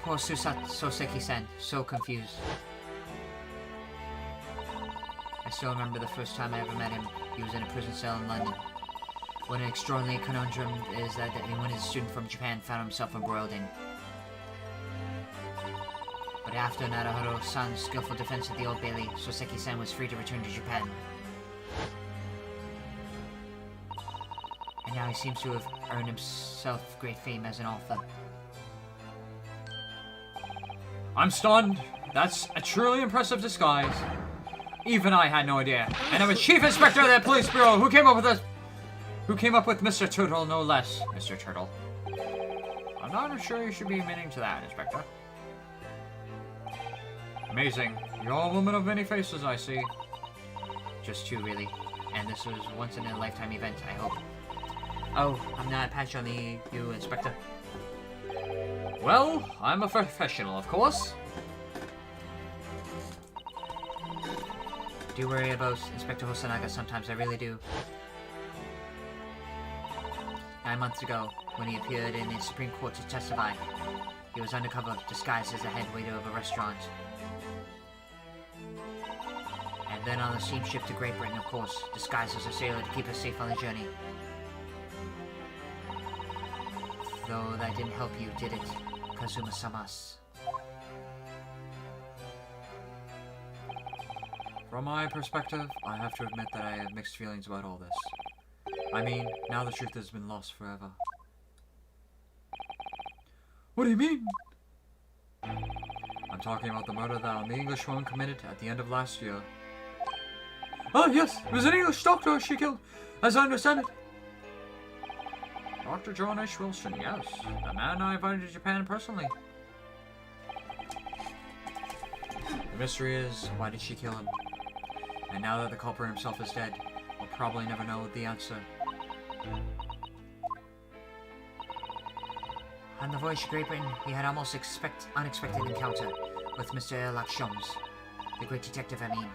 Poor Soseki-san, so confused. I still remember the first time I ever met him. He was in a prison cell in London. What an extraordinary conundrum is that when a student from Japan found himself embroiled in. But after Naruhodo-san's skillful defense at the Old Bailey, Soseki-san was free to return to Japan. And now he seems to have earned himself great fame as an author. I'm stunned. That's a truly impressive disguise. Even I had no idea. And I'm a chief inspector of that police bureau who came up with this. Who came up with Mr. Turtle, no less. Mr. Turtle. I'm not sure you should be admitting to that, Inspector. Amazing. You're a woman of many faces, I see. Just two, really. And this was once in a lifetime event, I hope. Oh, I'm not a patch on you, Inspector. Well, I'm a professional, of course. Do worry about Inspector Hosonaga sometimes, I really do. 9 months ago, when he appeared in the Supreme Court to testify, he was undercover, disguised as the head waiter of a restaurant. And then on the steamship to Great Britain, of course, disguised as a sailor to keep us safe on the journey. Though that didn't help you, did it, Kazuma-samas? From my perspective, I have to admit that I have mixed feelings about all this. I mean, now the truth has been lost forever. What do you mean? I'm talking about the murder that the English woman committed at the end of last year. Ah, yes, it was an English doctor she killed, as I understand it. Dr. John H. Wilson, yes. The man I invited to Japan personally. The mystery is, why did she kill him? And now that the culprit himself is dead, we'll probably never know the answer. On the voyage to Great Britain, he had almost unexpected encounter with Mr. Lakshams, the great detective, I mean.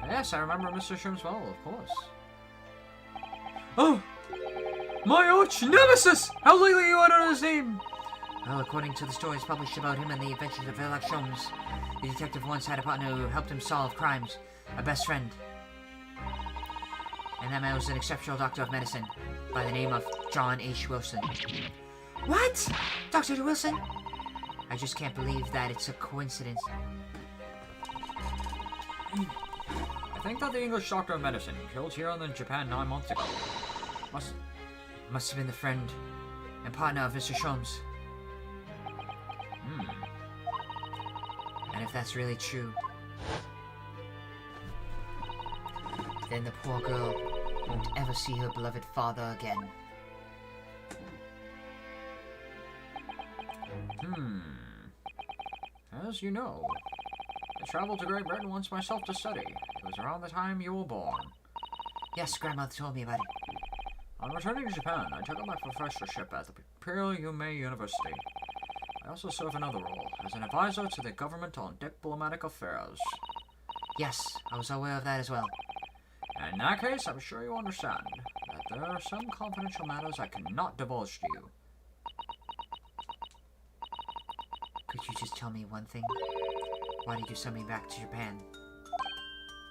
Yes, I remember Mr. Shrimps well, of course. Oh! My arch nemesis! How lately you uttered his name? Well, according to the stories published about him and the adventures of Garnetzx Sholmes, the detective once had a partner who helped him solve crimes, a best friend. And that man was an exceptional doctor of medicine by the name of John H. Wilson. What? Dr. Wilson? I just can't believe that it's a coincidence. I think that the English doctor of medicine killed here in Japan 9 months ago. Must have been the friend and partner of Mr. Sholmes. And if that's really true, then the poor girl won't ever see her beloved father again. As you know, I traveled to Great Britain once myself to study. It was around the time you were born. Yes, Grandmother told me about it. On returning to Japan, I took up my professorship at the Imperial Yume University. I also serve another role, as an advisor to the government on diplomatic affairs. Yes, I was aware of that as well. And in that case, I'm sure you understand that there are some confidential matters I cannot divulge to you. Could you just tell me one thing? Why did you send me back to Japan?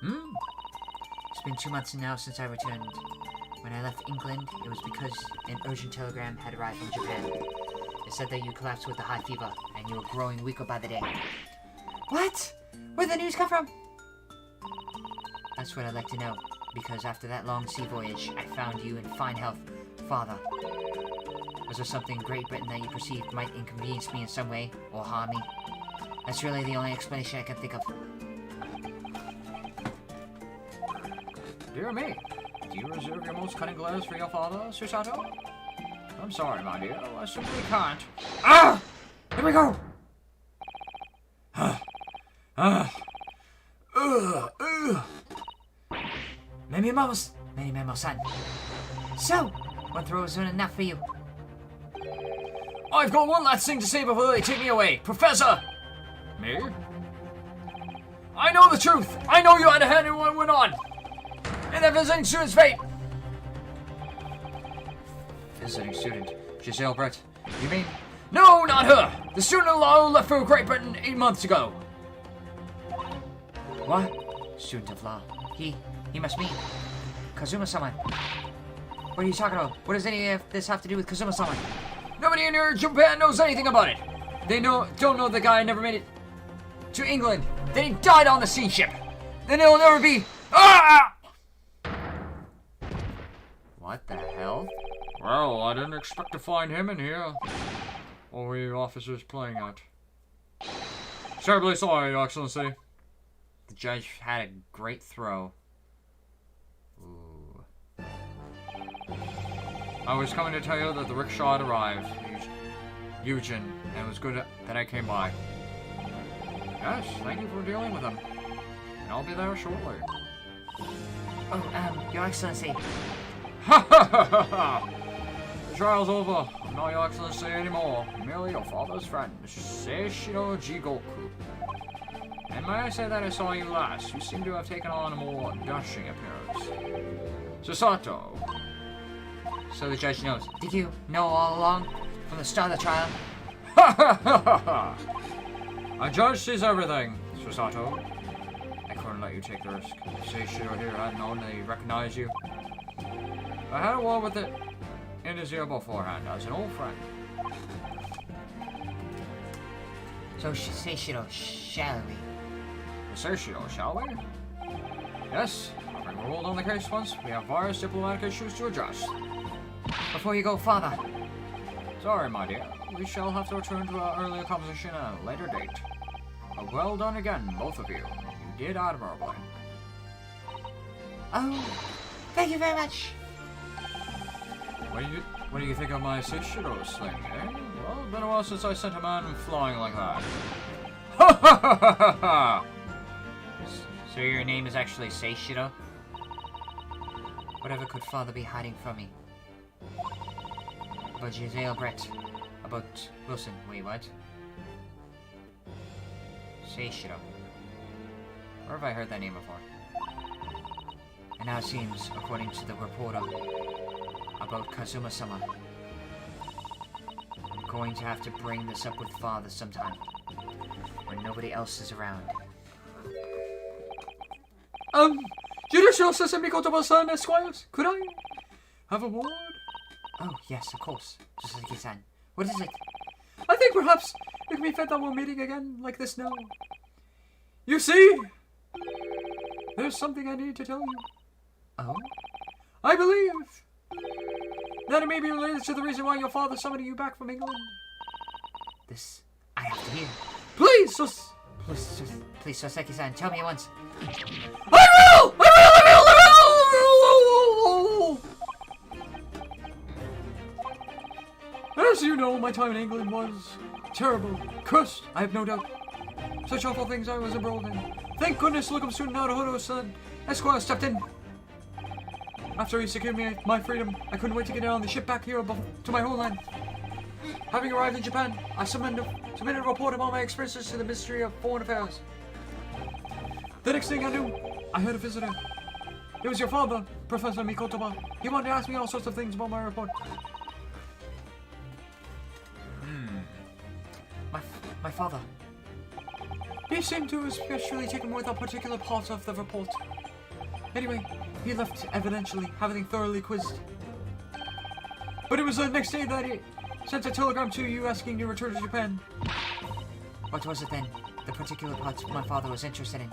It's been 2 months now since I returned. When I left England, it was because an urgent telegram had arrived from Japan. It said that you collapsed with a high fever, and you were growing weaker by the day. What? Where'd the news come from? That's what I'd like to know, because after that long sea voyage, I found you in fine health, Father. Was there something in Great Britain that you perceived might inconvenience me in some way, or harm me? That's really the only explanation I can think of. Dear me, do you reserve your most cunning glares for your father, Susato? I'm sorry, my dear, I simply can't. Ah! Here we go! Many memos-san. So, what throw isn't enough for you? I've got one last thing to say before they take me away. Professor! Me? I know the truth! I know you had a hand in what went on! And that visiting student's fate! Visiting student. Giselle Brett. You mean? No, not her! The student-in-law who left for Great Britain 8 months ago. What? Student of law. He must mean Kazuma-sama. What are you talking about? What does any of this have to do with Kazuma-sama? Nobody in your Japan knows anything about it. They don't know the guy never made it to England. Then he died on the sea ship. Then he'll never be. Ah! What the hell? Well, I didn't expect to find him in here. What were you officers playing at? Terribly sorry, Your Excellency. The judge had a great throw. Ooh. I was coming to tell you that the rickshaw had arrived, Eugen, and it was good that I came by. Yes, thank you for dealing with him. And I'll be there shortly. Oh, Your Excellency. Ha ha ha ha ha! The trial's over. I'm not Your Excellency anymore. I'm merely your father's friend, Seishiro Jigoku. And may I say that I saw you last? You seem to have taken on a more dashing appearance. Susato. So the judge knows. Did you know all along? From the start of the trial? Ha ha ha ha ha! A judge sees everything, Susato. I couldn't let you take the risk. Seishiro here hadn't known that he recognized you. I had a word with it in his ear beforehand, as an old friend. So, Seishiro, shall we? Seishiro, shall we? Yes, having ruled on the case once, we have various diplomatic issues to address. Before you go, Father. Sorry, my dear. We shall have to return to our earlier conversation at a later date. But well done again, both of you. You did admirably. Oh, thank you very much. What do you think of my Seishiro sling, eh? Well, it's been a while since I sent a man flying like that. Ha ha ha ha ha! So your name is actually Seishiro? Whatever could Father be hiding from me? About Giselle Brett. About Wilson. Wait, what? Seishiro. Where have I heard that name before? And now it seems, according to the reporter about Kazuma-sama, I'm going to have to bring this up with Father sometime, when nobody else is around. Judicial Sesame Kotoba-san, Esquires, could I have a word? Oh, yes, of course. Susaki-san. What is it? I think perhaps it can be felt that we're meeting again like this now. You see, there's something I need to tell you. Oh? I believe that it may be related to the reason why your father summoned you back from England. This... I have to hear. Please, Please, Soseki-san, tell me at once. I will! As you know, my time in England was terrible, cursed, I have no doubt. Such awful things I was embroiled in. Thank goodness Lookum student Naruhodo-san Esquire stepped in. After he secured me my freedom, I couldn't wait to get on the ship back here to my homeland. Having arrived in Japan, I submitted a report of all my experiences to the Ministry of Foreign Affairs. The next thing I knew, I had a visitor. It was your father, Professor Mikotoba. He wanted to ask me all sorts of things about my report. My father. He seemed to especially taken with a particular part of the report. Anyway, he left evidentially, having thoroughly quizzed. But it was the next day that he sent a telegram to you asking to return to Japan. What was it then? The particular part my father was interested in?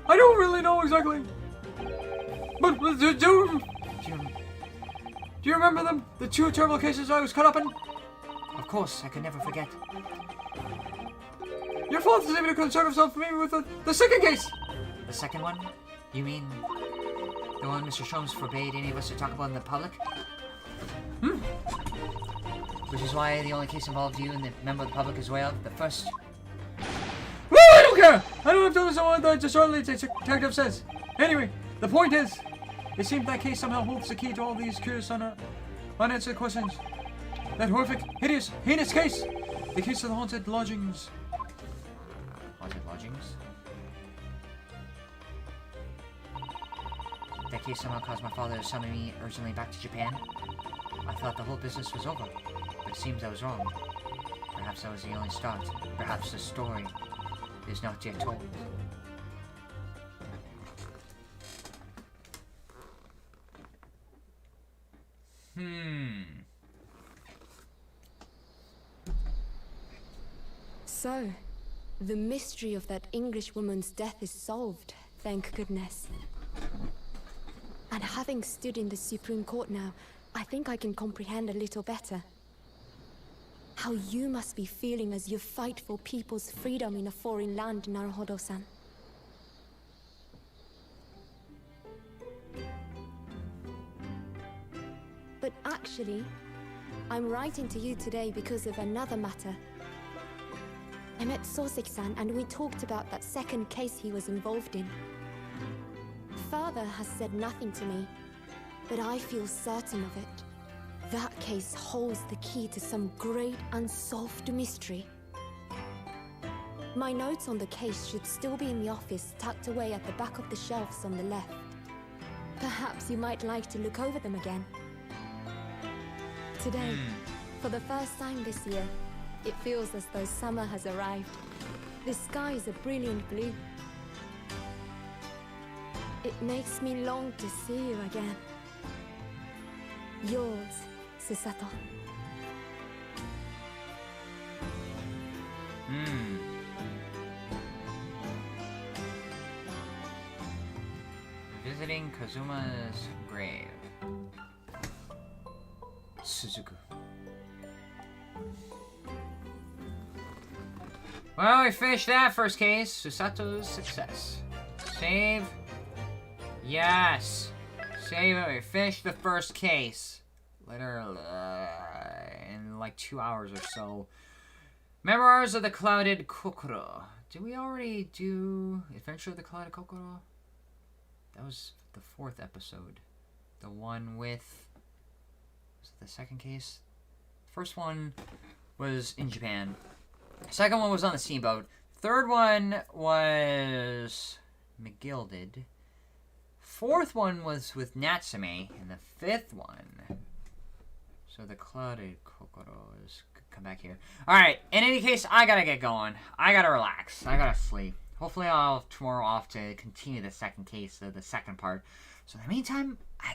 I don't really know exactly. But do you remember them? The two terrible cases I was caught up in? Of course, I could never forget. Your father's able to concern himself with me with the second case. The second one? You mean the one Mr. Sholmes forbade any of us to talk about in the public? Which is why the only case involved you and the member of the public is way out. The first... Well, I don't care! I don't have to listen to what the disorderly detective says. Anyway, the point is, it seemed that case somehow holds the key to all these curious unanswered questions. That horrific, hideous, heinous case! The case of the haunted lodgings. Haunted lodgings? That case somehow caused my father to summon me urgently back to Japan. I thought the whole business was over, but it seems I was wrong. Perhaps that was the only start. Perhaps the story is not yet told. So, the mystery of that English woman's death is solved, thank goodness. And having stood in the Supreme Court now, I think I can comprehend a little better. How you must be feeling as you fight for people's freedom in a foreign land, Naruhodo-san. But actually, I'm writing to you today because of another matter. I met Soseki-san and we talked about that second case he was involved in. Father has said nothing to me, but I feel certain of it. That case holds the key to some great unsolved mystery. My notes on the case should still be in the office, tucked away at the back of the shelves on the left. Perhaps you might like to look over them again. Today, for the first time this year, it feels as though summer has arrived. The sky is a brilliant blue. It makes me long to see you again. Yours, Susato. Visiting Kazuma's grave. Suzuku. Well, we finished that first case. Susato's success. Save. Yes. Save it. We finished the first case. Literally in like 2 hours or so. Memoirs of the Clouded Kokoro. Did we already do Adventure of the Clouded Kokoro? That was the 4th episode. The one with... Was it the second case? First one was in Japan. Second one was on the steamboat. Third one was McGilded. 4th one was with Natsume, and the 5th one. So the clouded Kokoro is come back here. Alright, in any case, I gotta get going. I gotta relax. I gotta sleep. Hopefully I'll have tomorrow off to continue the second case of the second part. So in the meantime, I